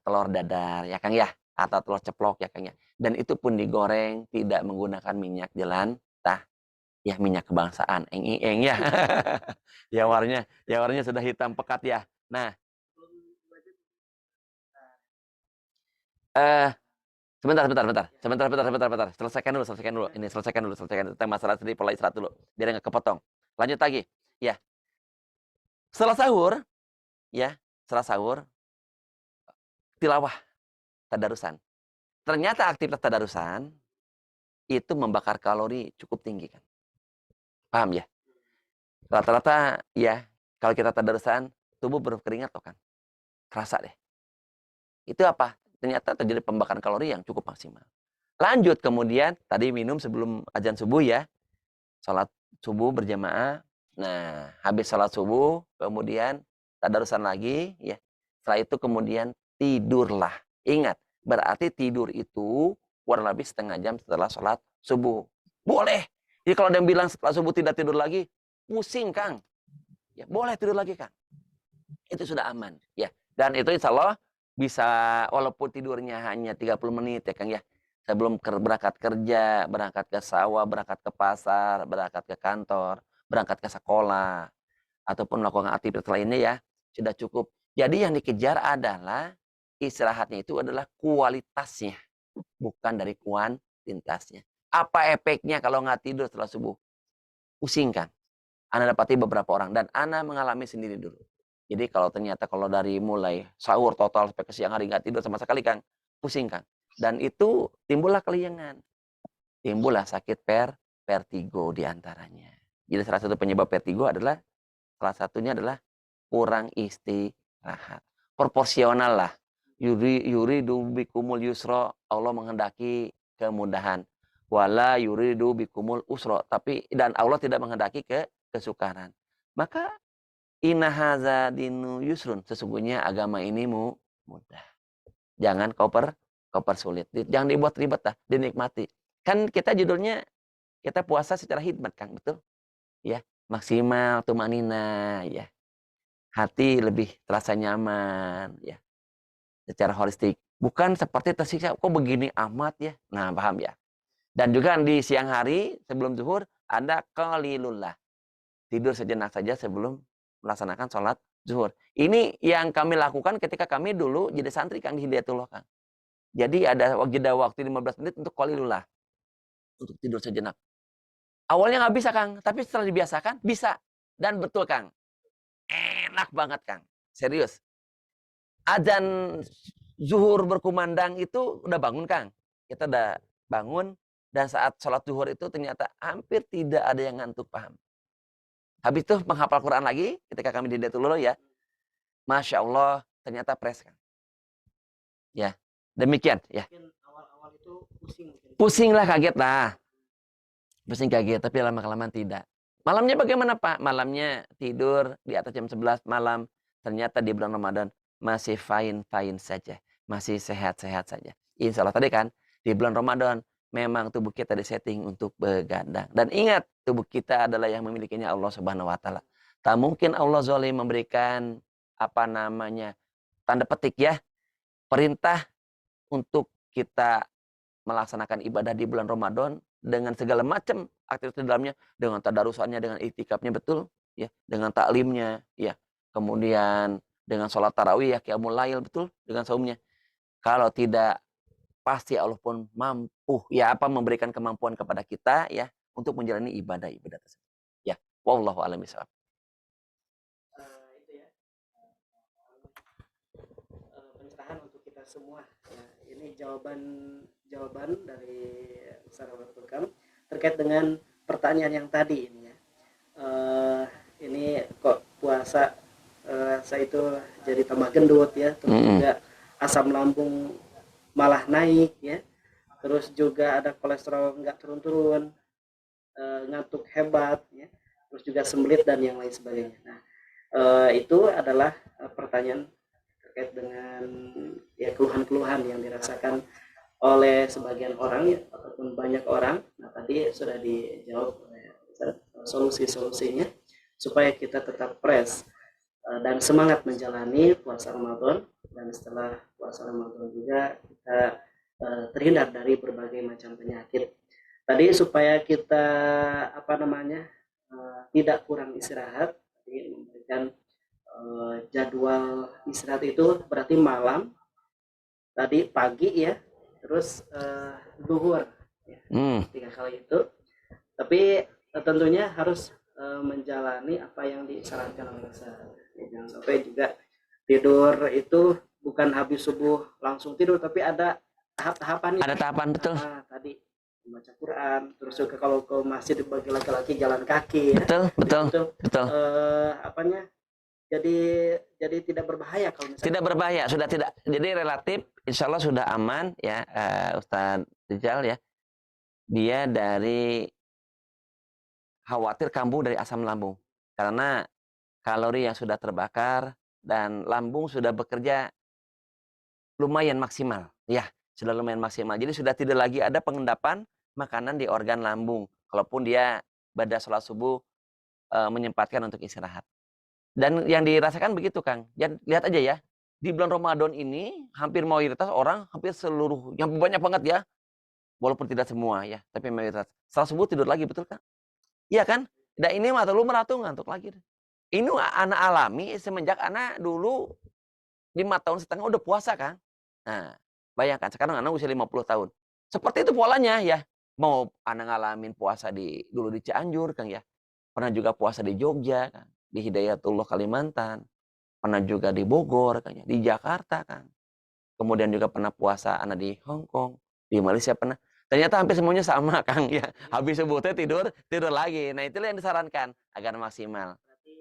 Telur dadar ya Kang ya. Atau telur ceplok ya Kang ya. Dan itu pun digoreng tidak menggunakan minyak jelantah. Ya minyak kebangsaan. Eng ya. ya warnanya sudah hitam pekat ya. Nah. Sebentar. Selesaikan dulu. Ini selesaikan dulu. Tentang masalah tadi pola istirahat dulu. Biar nggak kepotong. Lanjut lagi. Ya. Setelah sahur, tilawah, tadarusan. Ternyata aktivitas tadarusan itu membakar kalori cukup tinggi kan. Paham ya? Rata-rata ya, kalau kita tadarusan, tubuh berkeringat toh kan. Kerasa deh. Itu apa? Ternyata terjadi pembakaran kalori yang cukup maksimal. Lanjut kemudian, tadi minum sebelum azan subuh ya. Salat subuh berjamaah. Nah, habis salat subuh, kemudian tadarusan lagi ya. Setelah itu kemudian tidurlah. Ingat, berarti tidur itu kurang lebih setengah jam setelah salat subuh. Boleh. Jadi kalau ada yang bilang setelah subuh tidak tidur lagi, pusing Kang. Ya, boleh tidur lagi Kang. Itu sudah aman ya. Dan itu insya Allah bisa walaupun tidurnya hanya 30 menit ya Kang ya. Sebelum berangkat kerja, berangkat ke sawah, berangkat ke pasar, berangkat ke kantor, berangkat ke sekolah, ataupun melakukan aktivitas lainnya ya, sudah cukup. Jadi yang dikejar adalah istirahatnya itu adalah kualitasnya. bukan dari kuantitasnya. Apa efeknya kalau nggak tidur setelah subuh? Pusing kan? Ana dapati beberapa orang dan Ana mengalami sendiri dulu. Jadi kalau ternyata kalau dari mulai sahur total sampai ke siang hari nggak tidur sama sekali Kang, pusing Kang. Dan itu timbullah keliengan, timbullah sakit vertigo di antaranya. Jadi salah satu penyebab vertigo adalah salah satunya adalah kurang istirahat. Proporsional lah. Yuridu bikumul yusra, Allah menghendaki kemudahan. Wala yuridu bikumul usra, tapi dan Allah tidak menghendaki kesukaran. Maka inna hadza dinu yusrun, sesungguhnya agama ini mudah. Jangan kau persulit. Jangan dibuat ribet lah, dinikmati. Kan kita judulnya kita puasa secara hikmat Kang, betul? Ya, maksimal tumanina ya. Hati lebih terasa nyaman ya. Secara holistik. Bukan seperti tersiksa, kok begini amat ya. Nah, paham ya. Dan juga di siang hari sebelum zuhur ada qalilullah. Tidur sejenak saja sebelum melaksanakan sholat zuhur. Ini yang kami lakukan ketika kami dulu jadi santri Kang di Hidayatullah Kang. Jadi ada jeda waktu 15 menit untuk qalilullah. Untuk tidur sejenak. Awalnya nggak bisa Kang, tapi setelah dibiasakan bisa. Dan betul Kang. Enak banget Kang. Serius. Adzan zuhur berkumandang itu udah bangun Kang. Kita udah bangun dan saat sholat zuhur itu ternyata hampir tidak ada yang ngantuk, paham. Habis itu menghafal Quran lagi ketika kami di Hidayatullah ya. Masya Allah ternyata fresh Kang. Ya, demikian ya. Mungkin awal-awal itu pusing mungkin. Pusing lah, kaget lah. Pusing kaget, tapi lama-kelamaan tidak. Malamnya bagaimana Pak? Malamnya tidur di atas jam 11 malam. Ternyata di bulan Ramadan masih fine-fine saja. Masih sehat-sehat saja. Insya Allah tadi kan, di bulan Ramadan memang tubuh kita disetting untuk begadang. Dan ingat, tubuh kita adalah yang memilikinya Allah Subhanahu wa taala. Tak mungkin Allah zalim memberikan apa namanya? Tanda petik ya, perintah untuk kita melaksanakan ibadah di bulan Ramadan dengan segala macam aktivitas di dalamnya, dengan tadarusannya, dengan iktikafnya betul, ya, dengan taklimnya, ya, kemudian dengan sholat tarawih, ya, qiyamul lail betul, dengan saumnya. Kalau tidak, pasti Allah pun mampu, ya, memberikan kemampuan kepada kita, ya, untuk menjalani ibadah-ibadah tersebut. Ya, wallahu a'lam bishawab. Itu ya pencerahan untuk kita semua. Ya, ini jawaban dari Ustaz Abdul Kam terkait dengan pertanyaan yang tadi ini ya. Ini kok puasa saya itu jadi tambah gendut ya, terus juga asam lambung malah naik ya, terus juga ada kolesterol nggak turun-turun, ngantuk hebat ya, terus juga sembelit dan yang lain sebagainya. Nah, itu adalah pertanyaan terkait dengan ya keluhan-keluhan yang dirasakan oleh sebagian orang ya, ataupun banyak orang. Nah, tadi sudah dijawab solusi-solusinya supaya kita tetap fresh dan semangat menjalani puasa Ramadan, dan setelah puasa Ramadan juga kita terhindar dari berbagai macam penyakit. Tadi supaya kita tidak kurang istirahat, jadi memberikan jadwal istirahat itu berarti malam, tadi pagi ya, terus zuhur ya, 3 kali itu. Tapi tentunya harus menjalani apa yang disarankan oleh Ustaz. Jangan sampai juga tidur itu bukan habis subuh langsung tidur, tapi ada tahap-tahapannya. Ada tahapan betul. Tadi membaca Quran, terus juga kalau ke masjid bagi laki-laki jalan kaki. Betul. Jadi tidak berbahaya kalau misalnya. Tidak berbahaya, sudah tidak. Jadi relatif, insya Allah sudah aman ya, Ustadz Rizal ya. Dia dari khawatir kambuh dari asam lambung, karena kalori yang sudah terbakar dan lambung sudah bekerja lumayan maksimal, ya sudah lumayan maksimal. Jadi sudah tidak lagi ada pengendapan makanan di organ lambung, kalaupun dia pada sholat subuh menyempatkan untuk istirahat. Dan yang dirasakan begitu Kang. Lihat aja ya, di bulan Ramadan ini hampir mayoritas orang, hampir seluruh, yang banyak banget ya, walaupun tidak semua ya, tapi mayoritas setelah subuh tidur lagi, betul kan? Iya kan? Dan ini mata lu meratu ngantuk lagi. Ini anak alami semenjak anak dulu 5 tahun setengah udah puasa kan. Nah, Bayangkan sekarang anak usia 50 tahun. Seperti itu polanya ya. Mau anak ngalamin puasa dulu di Cianjur kan ya. Pernah juga puasa di Jogja kan, di Hidayatullah Kalimantan. Pernah juga di Bogor kan ya, di Jakarta kan. Kemudian juga pernah puasa anak di Hong Kong, di Malaysia pernah. Ternyata hampir semuanya sama Kang ya. Habis subuh tidur, tidur lagi. Nah, itulah yang disarankan agar maksimal. Berarti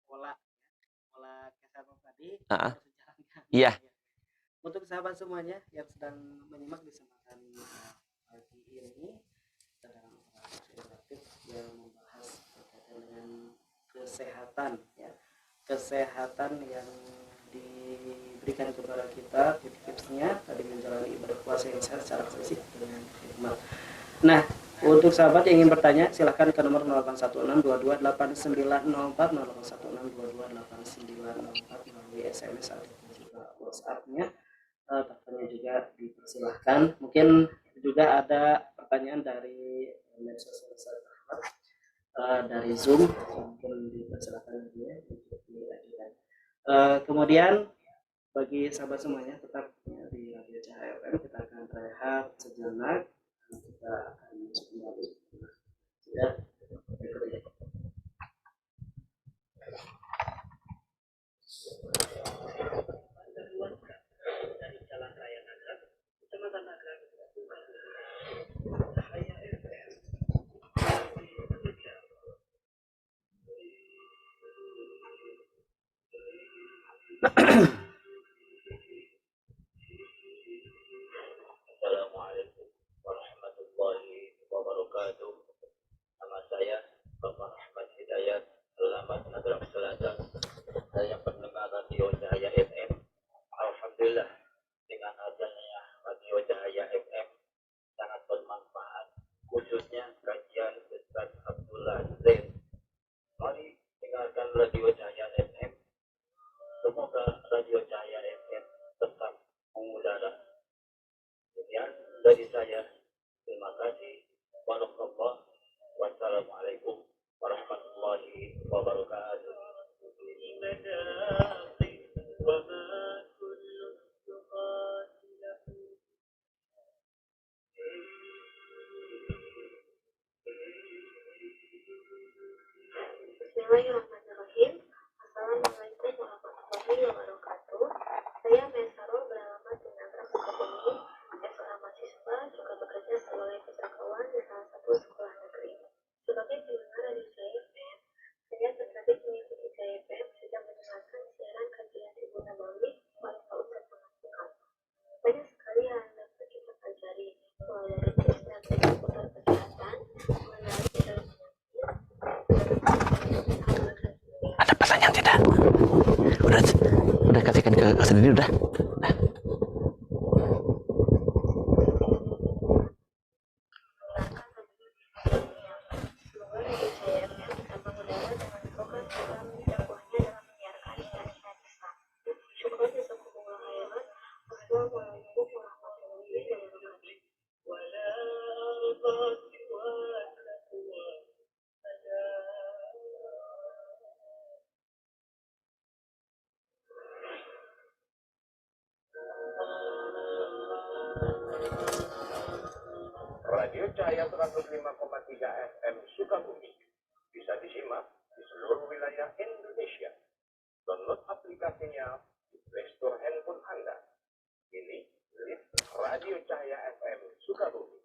pola pola kesehatan tadi Heeh. harus dijalankan. Iya. Untuk sahabat semuanya yang sedang menyimak di kesempatan pagi ini, kita dalam interaktif yang membahas berkaitan dengan kesehatan ya, kesehatan yang diberikan kepada kita, tips-tipsnya tadi menjalani ibadah puasa yang sehat secara fisik dengan hikmat. Nah, untuk sahabat yang ingin bertanya, silahkan ke nomor 0816228904, 0816228904 melalui SMS ataupun juga WhatsApp-nya. Teleponnya juga dipersilahkan. Mungkin juga ada pertanyaan dari medsos Ahmad, dari Zoom, mungkin dipersilahkan juga untuk diajukan. Kemudian bagi sahabat semuanya tetap di Radio Cahaya FM, kita akan rehat sejenak. Kita akan masuk kembali. Ya, berikut ini. Dari Jalan Raya Nagrak, Kecamatan Nagrak, Cahaya FM. Assalamualaikum warahmatullahi wabarakatuh. Nama saya Bapak Ahmad Hidayat, alamat Nagrak Selatan. Saya pendengar Radio Cahaya FM. Alhamdulillah, dengan adanya Radio Cahaya FM sangat bermanfaat, khususnya kajian Ustaz Abdullah Zain. Mari dengarkan Radio Cahaya FM. Semoga Radio Cahaya FM tetap mengudara. Sekian dari saya. Terima kasih. Barakallah. Wassalamualaikum warahmatullahi wabarakatuh. Bismillahirrahmanirrahim. Assalamualaikum warahmatullahi wabarakatuh. Saya Mesaro beralamat di Nagrak Sukabumi. Saya seorang mahasiswa juga bekerja sebagai pusatawan di salah satu sekolah negeri. Sebagai pendengar Radio Cahaya FM, saya tertarik mengikuti Cahaya FM sejak mendengarkan siaran kajian Ibu Nabawi oleh Pak Ustadz Muhammad. Banyak sekali hal yang dapat kita pelajari, mulai dari tips dan trik seputar kesehatan, mengenali gejala Ada pertanyaan tidak? Udah kasihkan ke sendiri udah. Nah. Radio Cahaya 105,3 FM Sukabumi bisa disimak di seluruh wilayah Indonesia. Download aplikasinya di Play Store handphone Anda. Ini list Radio Cahaya FM Sukabumi.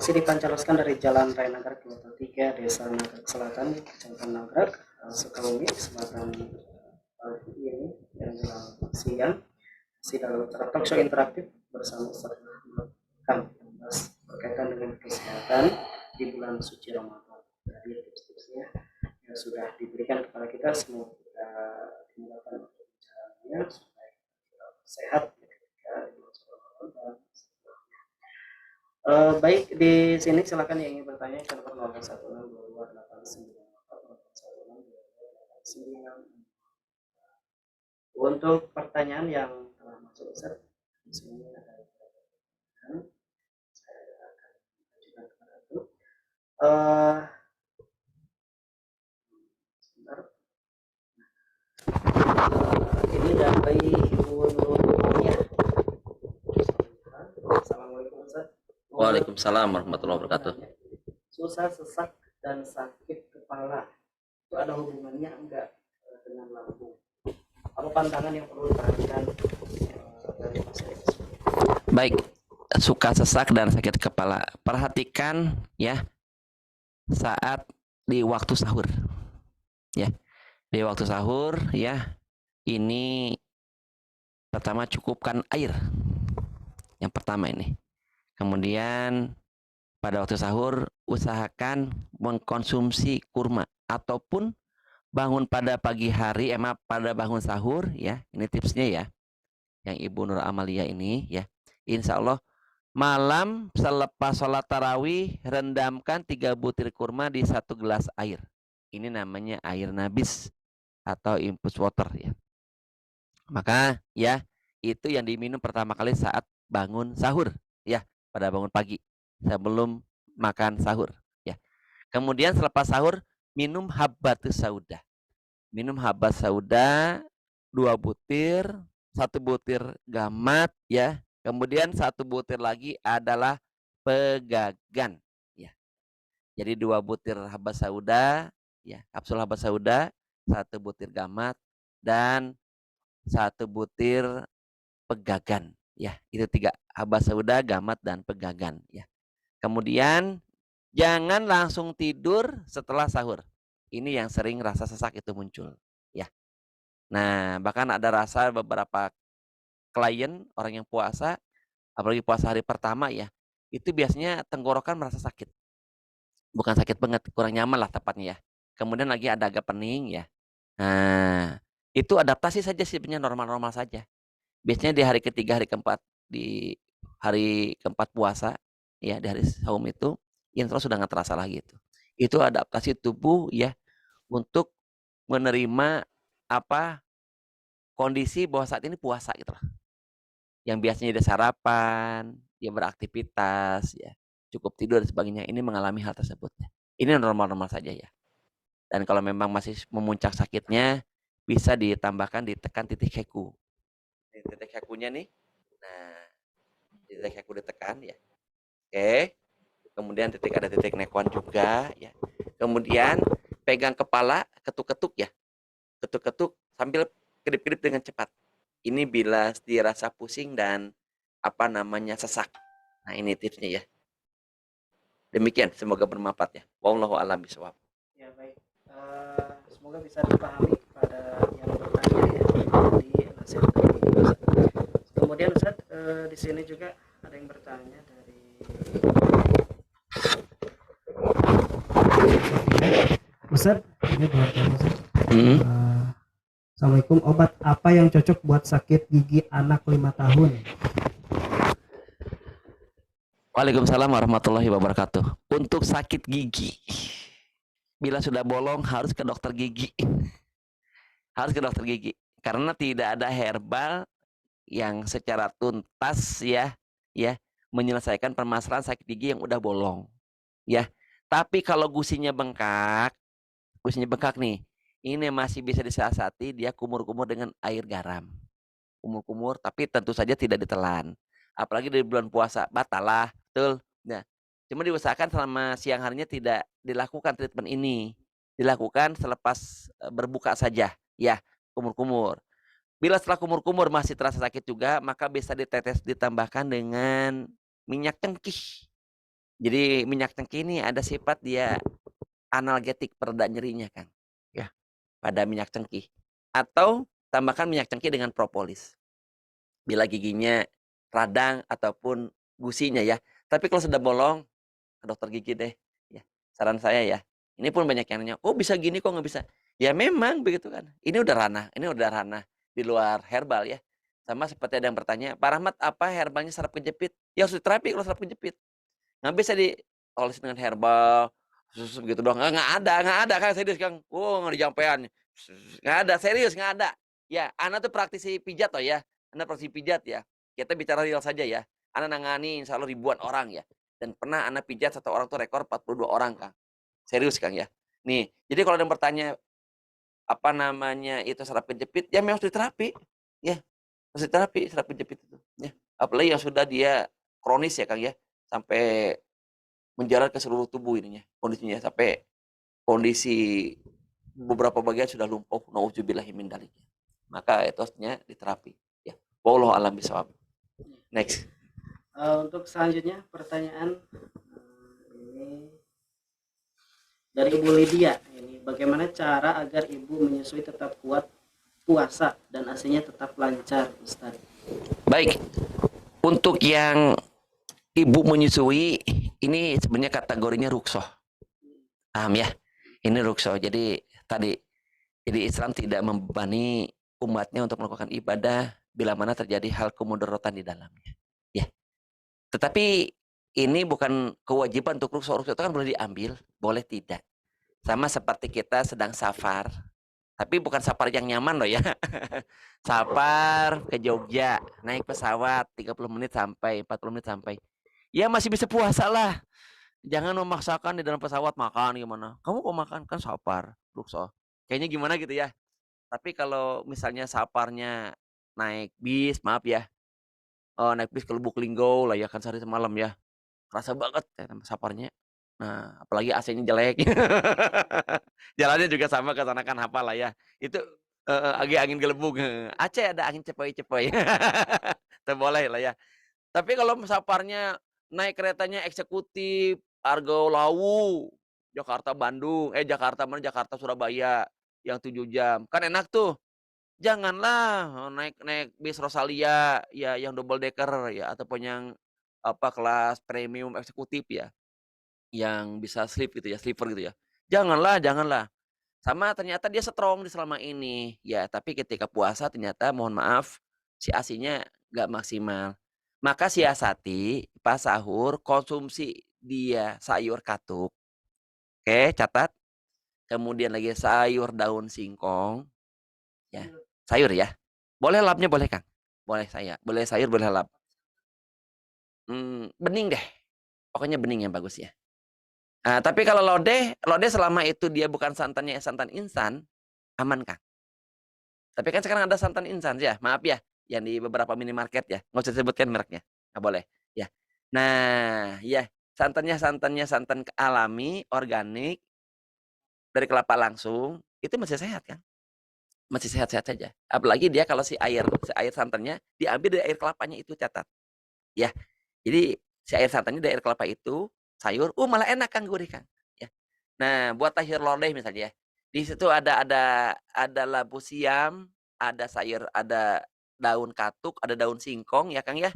masih dipancaroskan dari Jalan Raya Nagrak Kilometer 3, Desa Nagrak Selatan, Kecamatan Nagrak, Sukabumi, Selatan pagi ini yang siang. Masih dalam talk show interaktif bersama Ustaz Kang berkaitan dengan kesehatan di bulan suci Ramadan. Jadi tips-tipsnya yang sudah diberikan kepada kita semua kita gunakan untuk caranya supaya kita sehat ketika di bulan suci Ramadan. Baik, di sini silakan yang ingin bertanya ke nomor 08162289. Untuk pertanyaan yang telah masuk Ustaz, di sini ada pertanyaan. Saya akan ajukan kepada itu. Sebentar. Ini dari Ibu Nurulnya. Assalamualaikum Ustaz. Waalaikumsalam warahmatullahi wabarakatuh. Susah, sesak, dan sakit kepala itu ada hubungannya enggak dengan lambung? Apa pantangan yang perlu diperhatikan dari masalah itu? Baik, suka sesak dan sakit kepala. Perhatikan ya saat di waktu sahur. Ya. Di waktu sahur ya. Ini pertama cukupkan air. Yang pertama ini. Kemudian pada waktu sahur usahakan mengkonsumsi kurma ataupun bangun pada pagi hari, pada bangun sahur ya. Ini tipsnya ya. Yang Ibu Nur Amalia ini ya. Insya Allah malam selepas sholat tarawih rendamkan 3 butir kurma di 1 gelas air. Ini namanya air nabis atau infus water ya. Maka ya itu yang diminum pertama kali saat bangun sahur ya, pada bangun pagi sebelum makan sahur ya. Kemudian selepas sahur minum habbatus sauda. Minum habbat sauda 2 butir, 1 butir gamat ya. Kemudian 1 butir lagi adalah pegagan ya. Jadi 2 butir habbat sauda ya, kapsul habbat sauda, 1 butir gamat dan 1 butir pegagan ya. Itu 3, habbat sauda, gamat dan pegagan ya. Kemudian jangan langsung tidur setelah sahur. Ini yang sering rasa sesak itu muncul ya. Nah, bahkan ada rasa beberapa klien orang yang puasa, apalagi puasa hari pertama ya, itu biasanya tenggorokan merasa sakit. Bukan sakit banget, kurang nyaman lah tepatnya ya. Kemudian lagi ada agak pening ya. Nah, itu adaptasi saja sih, sebenarnya normal-normal saja. Biasanya di hari ketiga, hari keempat, di hari keempat puasa ya, di hari saum itu insya Allah sudah nggak terasa lagi itu. Itu adaptasi tubuh ya untuk menerima kondisi bahwa saat ini puasa gitu lah. Yang biasanya dia sarapan, dia beraktivitas ya, cukup tidur dan sebagainya, ini mengalami hal tersebut ya. Ini normal-normal saja ya. Dan kalau memang masih memuncak sakitnya, bisa ditambahkan ditekan titik heku. Titik hekunya nih. Nah, titik heku ditekan ya. Oke. Kemudian ada titik nekuan juga ya. Kemudian pegang kepala, ketuk-ketuk ya. Ketuk-ketuk sambil kedip-kedip dengan cepat. Ini bila dirasa pusing dan sesak. Nah, ini tipsnya ya. Demikian, semoga bermanfaat ya. Wallahu a'lam bishawab. Ya baik. Semoga bisa dipahami pada yang bertanya ya di nasihat dari Ustaz. Kemudian Ustaz, di sini juga ada yang bertanya dari Ustaz, ini bertanya Ustaz. Assalamualaikum, obat apa yang cocok buat sakit gigi anak 5 tahun? Waalaikumsalam warahmatullahi wabarakatuh. Untuk sakit gigi, bila sudah bolong harus ke dokter gigi. Harus ke dokter gigi. Karena tidak ada herbal yang secara tuntas ya menyelesaikan permasalahan sakit gigi yang udah bolong. Ya. Tapi kalau gusinya bengkak nih, ini masih bisa disiasati, dia kumur-kumur dengan air garam. Kumur-kumur, tapi tentu saja tidak ditelan. Apalagi di bulan puasa, batalah, betul. Nah, cuma diusahakan selama siang harinya tidak dilakukan treatment ini. Dilakukan selepas berbuka saja, ya, kumur-kumur. Bila setelah kumur-kumur masih terasa sakit juga, maka bisa ditetes ditambahkan dengan minyak cengkih. Jadi minyak cengkeh ini ada sifat dia analgetik, pereda nyerinya Kang. Ya, pada minyak cengkeh. Atau tambahkan minyak cengkeh dengan propolis. Bila giginya radang ataupun gusinya ya. Tapi kalau sudah bolong, ke dokter gigi deh. Ya, saran saya ya. Ini pun banyak yang nanya, oh bisa gini kok nggak bisa? Ya memang begitu kan. Ini udah ranah di luar herbal ya. Sama seperti ada yang bertanya, Pak Rahmat apa herbalnya saraf kejepit? Ya harus diterapi kalau saraf kejepit. Nggak bisa dioles dengan herbal, gitu doang. Nggak ada Kang, serius Kang. Oh nggak dijampean. Nggak ada, serius nggak ada. Ya, Ana tuh praktisi pijat toh ya. Ana praktisi pijat ya. Kita bicara real saja ya. Ana nangani insya Allah ribuan orang ya. Dan pernah Ana pijat satu orang tuh rekor 42 orang Kang. Serius Kang ya. Nih, jadi kalau ada yang bertanya apa namanya itu saraf kejepit, ya memang harus diterapi. Ya, harus diterapi saraf kejepit itu. Ya. Apalagi yang sudah dia kronis ya Kang ya. Sampai menjalar ke seluruh tubuh ininya, kondisinya sampai kondisi beberapa bagian sudah lumpuh, nauzubillahi min dzalik. Maka itu harusnya diterapi. Ya, wallahu a'lam bishawab. Next. Untuk selanjutnya pertanyaan ini dari Ibu Lydia. Ini bagaimana cara agar ibu menyusui tetap kuat puasa dan asinya tetap lancar, Ustaz? Baik. Untuk yang ibu menyusui ini sebenarnya kategorinya ruksoh. Paham ya? Ini ruksoh. Jadi tadi Islam tidak membebani umatnya untuk melakukan ibadah bila mana terjadi hal kemudaratan di dalamnya. Ya. Tetapi ini bukan kewajiban untuk ruksoh. Ruksoh itu kan boleh diambil, boleh tidak. Sama seperti kita sedang safar, tapi bukan safar yang nyaman loh ya. Safar ke Jogja, naik pesawat 30 menit sampai 40 menit sampai. Ya masih bisa puasa lah. Jangan memaksakan di dalam pesawat makan gimana. Kamu kok makan? Kan safar, ruksoh. Kayaknya gimana gitu ya. Tapi kalau misalnya safarnya naik bis, maaf ya. Naik bis ke Lubuk Linggau lah ya kan sehari semalam ya. Kerasa banget ya safarnya. Nah, apalagi AC-nya jelek. Jalannya juga sama ke sana kan hafal lah ya. Itu angin gelembung. Aceh ada angin cepoi-cepoi. Itu boleh lah ya. Tapi kalau safarnya naik keretanya eksekutif, Argo Lawu, Jakarta Bandung, Jakarta Surabaya yang 7 jam. Kan enak tuh. Janganlah naik bis Rosalia ya yang double decker ya ataupun yang kelas premium eksekutif ya. Yang bisa sleep gitu ya, sleeper gitu ya. Janganlah, janganlah. Sama ternyata dia strong di selama ini. Ya, tapi ketika puasa ternyata mohon maaf si asinya nggak maksimal. Maka siasati pas sahur konsumsi dia sayur katuk. Oke, catat. Kemudian lagi sayur daun singkong. Ya, sayur ya. Boleh lapnya boleh Kang. Boleh sayur boleh lap. Bening deh. Pokoknya bening yang bagus ya. Tapi kalau lodeh selama itu dia bukan santannya santan instan, aman Kang. Tapi kan sekarang ada santan instan ya, maaf ya, yang di beberapa minimarket ya, nggak usah disebutkan mereknya, nggak boleh, ya. Nah, ya santannya santan alami, organik, dari kelapa langsung, itu masih sehat kan? Masih sehat-sehat saja. Apalagi dia kalau si air santannya diambil dari air kelapanya itu catat, ya. Jadi si air santannya dari air kelapa itu sayur, malah enak Kang, gurih Kang. Ya. Nah, buat tahir lodeh misalnya ya. Di situ ada labu siam, ada sayur, ada daun katuk, ada daun singkong ya Kang ya.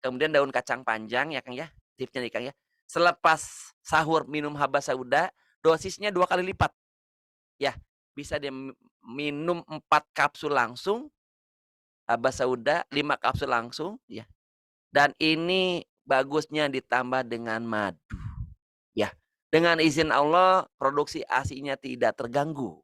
Kemudian daun kacang panjang ya Kang ya. Tipsnya nih Kang ya. Selepas sahur minum haba sauda, dosisnya 2 kali lipat. Ya, bisa dia minum 4 kapsul langsung, haba sauda 5 kapsul langsung ya. Dan ini bagusnya ditambah dengan madu. Ya, dengan izin Allah produksi ASI-nya tidak terganggu.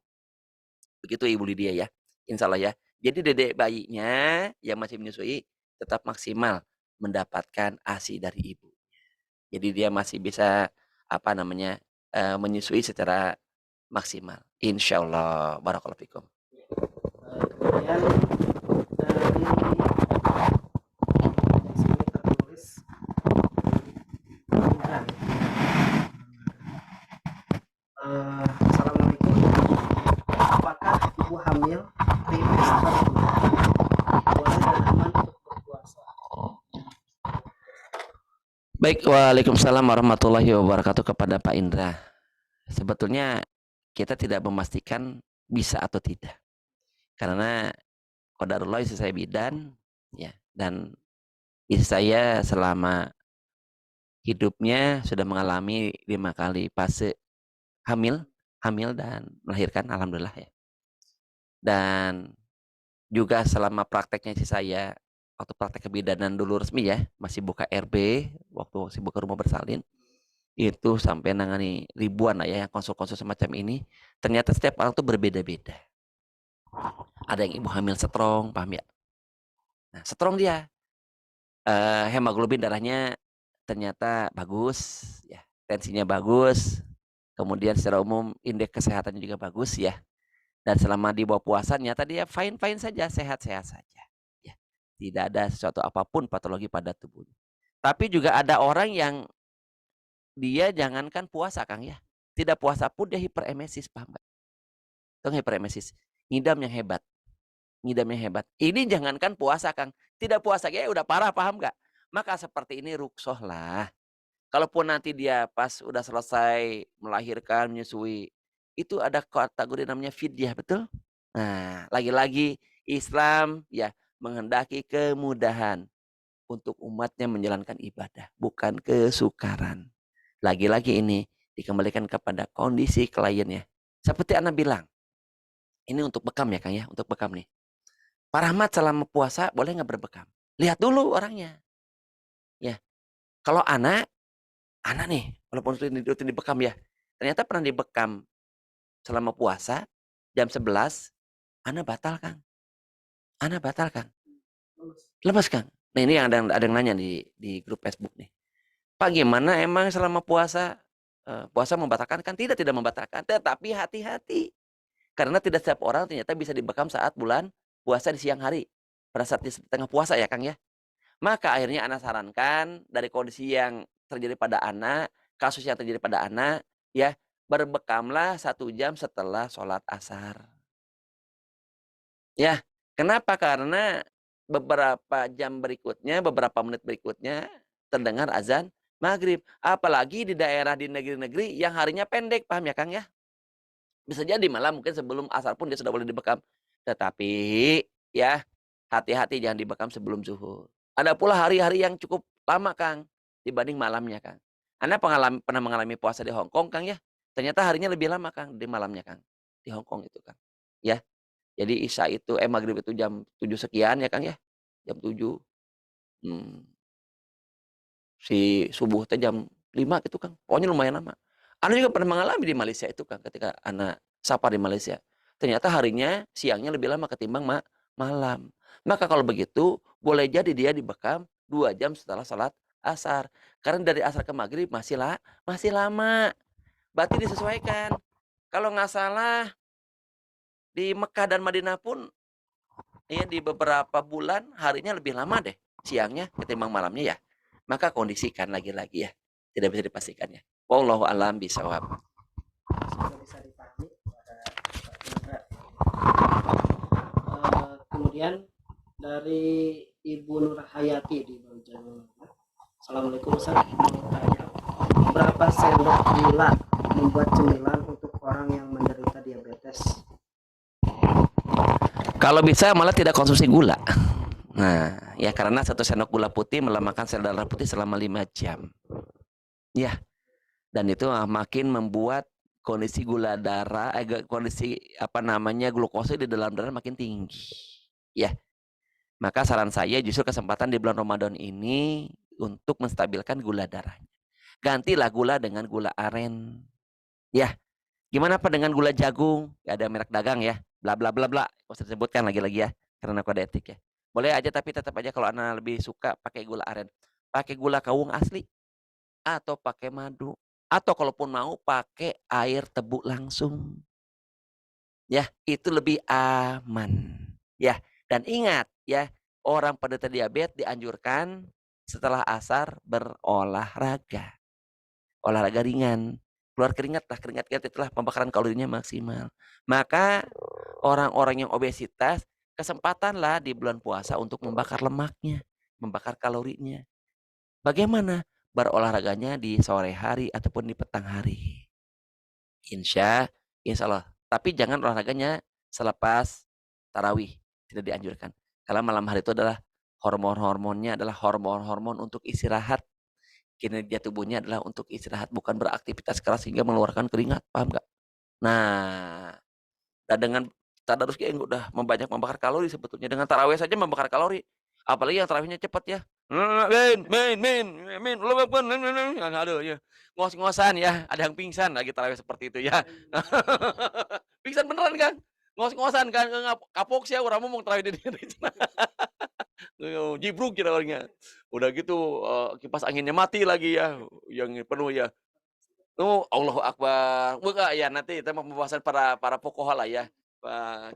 Begitu Ibu Lydia ya. Insya Allah ya. Jadi dedek bayinya yang masih menyusui tetap maksimal mendapatkan ASI dari ibu. Jadi dia masih bisa menyusui secara maksimal. Insya Allah. Barakallahu fikum. Kemudian dari sini tertulis Assalamualaikum. Apakah ibu hamil trimester boleh dan aman untuk berpuasa? Baik, waalaikumsalam warahmatullahi wabarakatuh kepada Pak Indra. Sebetulnya kita tidak memastikan bisa atau tidak. Karena qadarullah istri saya bidan, ya, dan istri saya selama hidupnya sudah mengalami 5 kali fase hamil, hamil dan melahirkan, alhamdulillah ya. Dan juga selama prakteknya istri saya, waktu praktek kebidanan dulu resmi ya, masih buka RB, waktu masih buka rumah bersalin, itu sampai nangani ribuan lah ya yang konsul-konsul semacam ini. Ternyata setiap orang tuh berbeda-beda. Ada yang ibu hamil strong, paham ya? Nah, strong dia, hemoglobin darahnya ternyata bagus, ya, tensinya bagus, kemudian secara umum indeks kesehatannya juga bagus ya. Dan selama di bawah puasa ternyata dia fine-fine saja, sehat-sehat saja. Ya, tidak ada sesuatu apapun patologi pada tubuhnya. Tapi juga ada orang yang dia jangankan puasa Kang ya, tidak puasa pun dia hiperemesis, paham nggak? Itu hiperemesis, ngidam yang hebat. Ngidamnya hebat. Ini jangankan puasa Kang, tidak puasa kayak udah parah, paham nggak? Maka seperti ini ruksoh lah. Kalaupun nanti dia pas udah selesai melahirkan, menyusui, itu ada kategori namanya fidyah, betul? Nah, lagi-lagi Islam ya menghendaki kemudahan untuk umatnya menjalankan ibadah, bukan kesukaran. Lagi-lagi ini dikembalikan kepada kondisi kliennya. Seperti Anda bilang, ini untuk bekam ya Kang ya, untuk bekam nih. Pak Rahmat selama puasa boleh nggak berbekam? Lihat dulu orangnya. Ya, kalau anak nih, walaupun rutin dibekam ya, ternyata pernah dibekam selama puasa, jam 11, anak batal Kang. Anak batal Kang. Lepas Kang. Nah ini yang ada yang nanya di grup Facebook nih. Pak gimana emang selama puasa? Puasa membatalkan kan? Tidak membatalkan. Tetapi hati-hati. Karena tidak setiap orang ternyata bisa dibekam saat bulan puasa di siang hari. Pada saat di tengah puasa ya Kang ya. Maka akhirnya anak sarankan dari kondisi yang terjadi pada anak, kasus yang terjadi pada anak, ya berbekamlah 1 jam setelah sholat asar. Ya, kenapa? Karena beberapa jam berikutnya, beberapa menit berikutnya terdengar azan maghrib. Apalagi di daerah di negeri-negeri yang harinya pendek, paham ya Kang ya? Bisa jadi malam mungkin sebelum asar pun dia sudah boleh dibekam. Tetapi ya hati-hati jangan dibekam sebelum zuhur. Ada pula hari-hari yang cukup lama Kang dibanding malamnya Kang. Anda pernah mengalami puasa di Hong Kong Kang ya? Ternyata harinya lebih lama Kang di malamnya Kang. Di Hong Kong itu Kang. Ya. Jadi isya itu maghrib itu jam 7 sekian ya Kang ya. Jam 7. Si subuh teh jam 5 gitu Kang. Pokoknya lumayan lama. Ana juga pernah mengalami di Malaysia itu Kang ketika Ana safar di Malaysia. Ternyata harinya siangnya lebih lama ketimbang malam. Maka kalau begitu boleh jadi dia dibekam 2 jam setelah salat asar. Karena dari asar ke maghrib masih lama. Berarti disesuaikan. Kalau nggak salah di Mekah dan Madinah pun ya di beberapa bulan harinya lebih lama deh siangnya ketimbang malamnya ya. Maka kondisikan lagi-lagi ya. Tidak bisa dipastikan ya. Wallahu a'lam bishawab. Sudah bisa dipahami pada Pak Indra. Kemudian dari Ibu Nur Hayati di Banjarnegara. Assalamualaikum Ustaz. Berapa sendok gula membuat cemilan untuk orang yang menderita diabetes? Kalau bisa malah tidak konsumsi gula. Nah, ya karena 1 sendok gula putih melemahkan sel darah putih selama 5 jam. Ya. Dan itu makin membuat kondisi gula darah, kondisi glukosa di dalam darah makin tinggi. Ya. Maka saran saya justru kesempatan di bulan Ramadan ini untuk menstabilkan gula darahnya. Gantilah gula dengan gula aren. Ya. Gimana Pak dengan gula jagung? Gak ada merek dagang ya. Bla bla bla bla. Usah disebutkan lagi ya karena kode etik ya. Boleh aja tapi tetap aja kalau Anda lebih suka pakai gula aren. Pakai gula kawung asli atau pakai madu. Atau kalaupun mau pakai air tebu langsung. Ya, itu lebih aman. Ya, dan ingat ya, orang penderita diabetes dianjurkan setelah asar berolahraga. Olahraga ringan. Keluar keringat itulah pembakaran kalorinya maksimal. Maka orang-orang yang obesitas kesempatanlah di bulan puasa untuk membakar lemaknya, membakar kalorinya. Bagaimana? berolahraganya di sore hari ataupun di petang hari. Insya Allah. Tapi jangan olahraganya selepas tarawih, tidak dianjurkan. Karena malam hari itu adalah hormon-hormonnya adalah hormon-hormon untuk istirahat. Kinerja tubuhnya adalah untuk istirahat, bukan beraktivitas keras sehingga mengeluarkan keringat, paham nggak? Nah, dengan tadarus yang udah membakar kalori sebetulnya. Dengan tarawih saja membakar kalori. Apalagi yang tarawihnya cepat ya. Aduh ya. Ngos-ngosan ya, ada yang pingsan lagi tarawih seperti itu ya. Pingsan beneran kan? Ngos-ngosan kan, kapok sih orang ngomong tarawih di jibruk kira orangnya. Udah gitu kipas anginnya mati lagi ya, yang penuh ya. Oh, Allahu Akbar. Bukan ya nanti itu pembahasan para pokoh lah ya.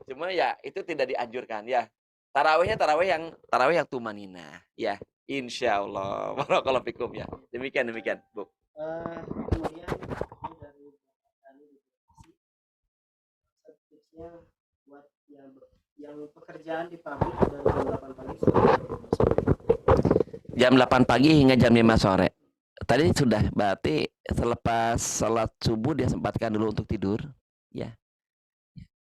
Cuma ya itu tidak dianjurkan ya. Tarawih yang tumanina ya. Insya Allah. Barakallahu fikum ya. Demikian Bu. Kemudian ini dari tadi tipsnya buat yang pekerjaan di pabrik dari jam 8 pagi Jam 8 pagi hingga jam 5 sore. Tadi sudah, berarti selepas sholat subuh dia sempatkan dulu untuk tidur, ya.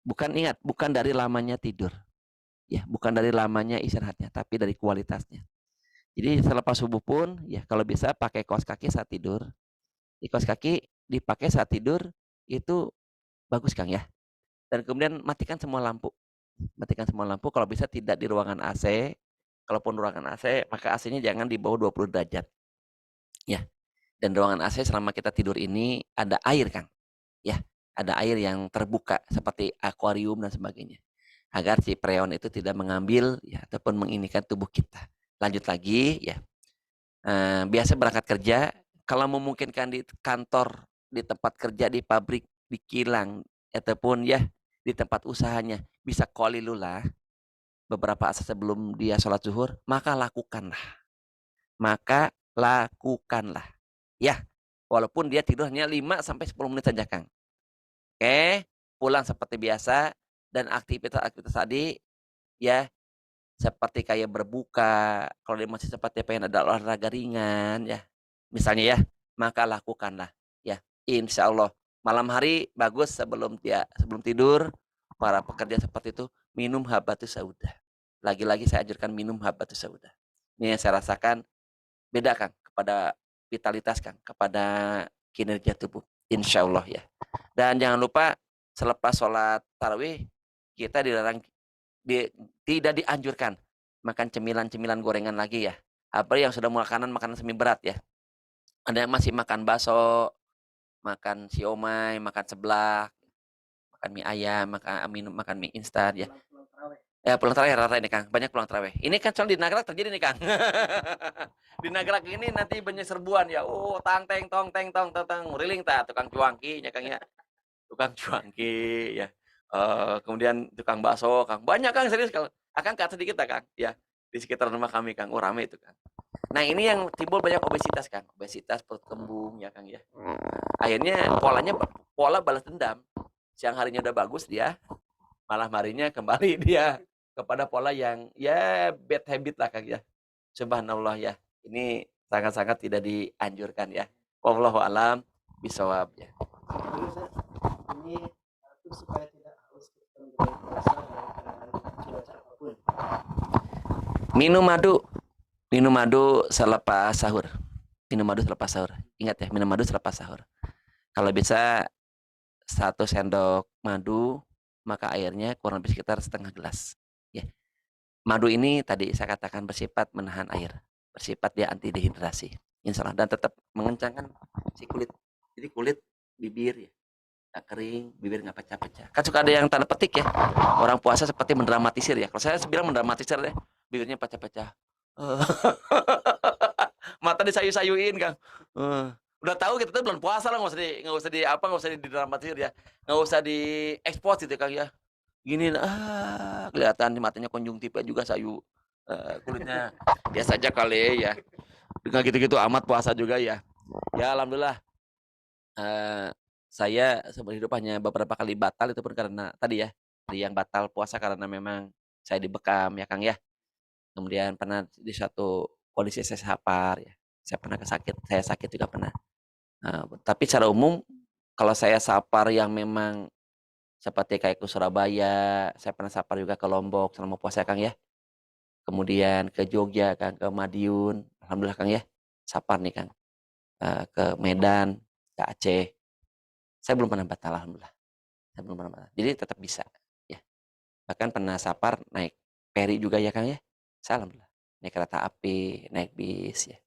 Bukan dari lamanya tidur, ya, bukan dari lamanya istirahatnya, tapi dari kualitasnya. Jadi selepas subuh pun, ya kalau bisa pakai kaos kaki saat tidur. Di kaos kaki dipakai saat tidur itu bagus Kang ya. Dan kemudian matikan semua lampu. Matikan semua lampu, kalau bisa tidak di ruangan AC. Kalaupun ruangan AC, maka AC-nya jangan di bawah 20 derajat. Ya. Dan ruangan AC selama kita tidur ini ada air, Kang. Ya, ada air yang terbuka seperti akuarium dan sebagainya. Agar si freon itu tidak mengambil ya ataupun menginikan tubuh kita. Lanjut lagi ya. Biasa berangkat kerja, kalau memungkinkan di kantor, di tempat kerja, di pabrik, di kilang ataupun ya di tempat usahanya bisa qalilullah beberapa saat sebelum dia sholat zuhur, maka lakukanlah. Ya, walaupun dia tidur hanya 5 sampai 10 menit saja, Kang. Oke, pulang seperti biasa dan aktivitas tadi ya seperti kayak berbuka, kalau dia masih seperti pengen ada olahraga ringan ya. Misalnya ya, maka lakukanlah ya. Insya Allah malam hari bagus sebelum tidur para pekerja seperti itu minum habatus sauda. Lagi-lagi saya anjurkan minum habatus sauda. Ini yang saya rasakan beda Kang kepada vitalitas Kang, kepada kinerja tubuh. Insya Allah ya. Dan jangan lupa selepas sholat tarawih kita tidak dianjurkan makan cemilan-cemilan gorengan lagi ya. Apalagi yang sudah makanan semi berat ya. Ada yang masih makan bakso, makan siomay, makan seblak, makan mie ayam, makan mie instan ya. Ya pulang tarawih rata ini Kang, banyak pulang tarawih. Ini kan soal di Nagrak terjadi nih Kang. Di Nagrak ini nanti banyak serbuan ya. Oh, tang teng tong teng tong tong riling ta tukang cuangki ya Kang ya. Tukang cuangki ya. Kemudian tukang bakso Kang. Banyak Kang serius kalau akan kat sedikit Kang ya. Di sekitar rumah kami Kang. Oh, rame itu Kang. Nah, ini yang timbul banyak obesitas Kang. Obesitas perut kembung ya Kang ya. Akhirnya pola balas dendam. Siang harinya udah bagus dia, malam harinya kembali dia kepada pola yang ya bad habit lah Kang ya. Subhanallah ya. Ini sangat-sangat tidak dianjurkan ya. Wallahu alam bisawab ya. ini supaya tidak haus ketika menjalani puasa dan cuaca apapun. Minum madu selepas sahur. Ingat ya, minum madu selepas sahur. Kalau bisa 1 sendok madu, maka airnya kurang lebih sekitar setengah gelas. Ya. Madu ini tadi saya katakan bersifat menahan air, bersifat dia anti dehidrasi. Insya Allah, dan tetap mengencangkan si kulit. Jadi kulit bibir ya, nggak kering, bibir nggak pecah-pecah. Kan suka ada yang tanda petik ya, orang puasa seperti mendramatisir ya. Kalau saya bilang mendramatisir deh, bibirnya pecah-pecah. Mata disayu-sayuin Kang. Udah tahu kita tuh bulan puasa lah, nggak usah didramatisir ya, nggak usah diekspos gitu Kang ya. Gini kelihatan di matanya konjungtifnya juga sayu, kulitnya biasa aja kali ya. Dengan gitu-gitu amat puasa juga ya. Ya alhamdulillah saya seumur hidup hanya beberapa kali batal, itu pun karena tadi ya, yang batal puasa karena memang saya dibekam ya Kang ya. Kemudian pernah di satu kondisi saya sapar ya. saya sakit juga pernah. Tapi secara umum kalau saya sapar yang memang seperti kayak ke Surabaya, saya pernah sapar juga ke Lombok selama puasa Kang ya. Kemudian ke Jogja Kang, ke Madiun, alhamdulillah Kang ya. Sapar nih Kang. Ke Medan, ke Aceh. Saya belum pernah batal alhamdulillah. Saya belum pernah batal. Jadi tetap bisa ya. Bahkan pernah sapar naik feri juga ya Kang ya. Saya alhamdulillah naik kereta api, naik bis ya.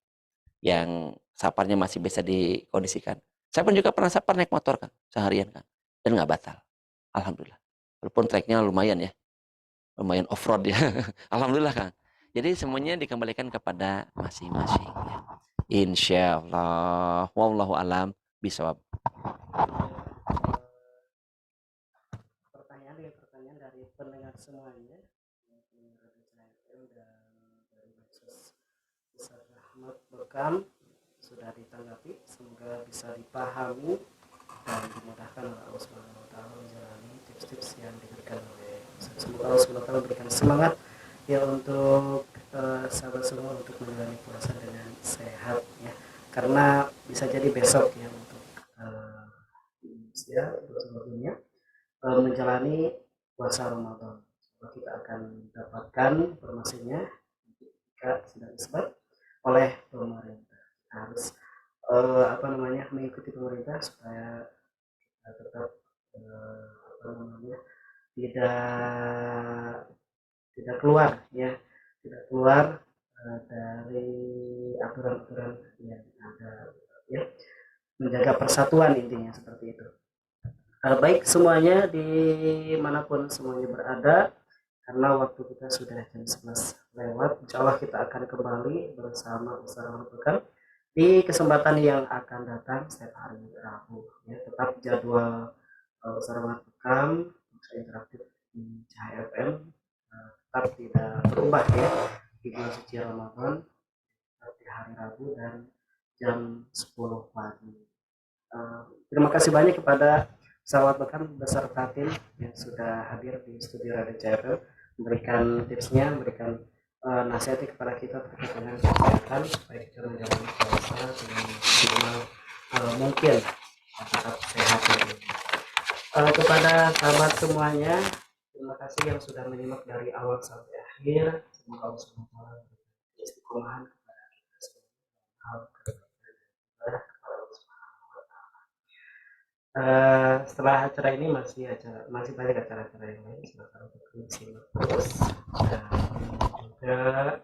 Yang saparnya masih bisa dikondisikan. Saya pun juga pernah sapar naik motor Kang, seharian Kang. Dan nggak batal. Alhamdulillah. Walaupun treknya lumayan ya. Lumayan off-road ya. Alhamdulillah Kang. Jadi semuanya dikembalikan kepada masing-masing ya. Insya Allah. Wallahu alam bisawab. Pertanyaan dari pendengar semuanya, pendengar Radio dan dari Medsos Besar Rahmat Bekam sudah ditanggapi, semoga bisa dipahami dan dimudahkan oleh Allah Subhanahu wa taala menjalani tips-tips yang diberikan oleh Ustaz. Semoga Allah Subhanahu wa taala memberikan semangat ya untuk sahabat semua untuk menjalani puasa dengan sehat ya. Karena bisa jadi besok ya untuk Indonesia untuk seluruh dunia menjalani puasa Ramadan. Kita akan dapatkan informasinya jika sudah disebut oleh pemerintah. Harus mengikuti pemerintah supaya kita tetap tidak keluar ya, tidak keluar dari aturan-aturan yang ada ya, menjaga persatuan intinya seperti itu. Baik semuanya dimanapun semuanya berada, karena waktu kita sudah jam 11 lewat, insya Allah kita akan kembali bersama Ustaz Rahmat Bekam di kesempatan yang akan datang setiap hari Rabu ya. Tetap jadwal Ustaz Rahmat Bekam interaktif di Cahaya FM tetap tidak berubah ya di bulan suci Ramadan, tetap di hari Rabu dan jam 10 pagi. Terima kasih banyak kepada Sahabat Bekam beserta tim yang sudah hadir di studio Radio CFM, memberikan tipsnya, memberikan nasihatnya kepada kita terkait dengan kesehatan supaya kita menjalani puasa dengan maksimal mungkin tetap sehat. Kepada sahabat semuanya, terima kasih yang sudah menyimak dari awal sampai akhir. Semoga Allah SWT istiqomahan kepada kita semua. Setelah acara ini masih banyak acara-acara yang lain, silakan untuk disimak terus dan juga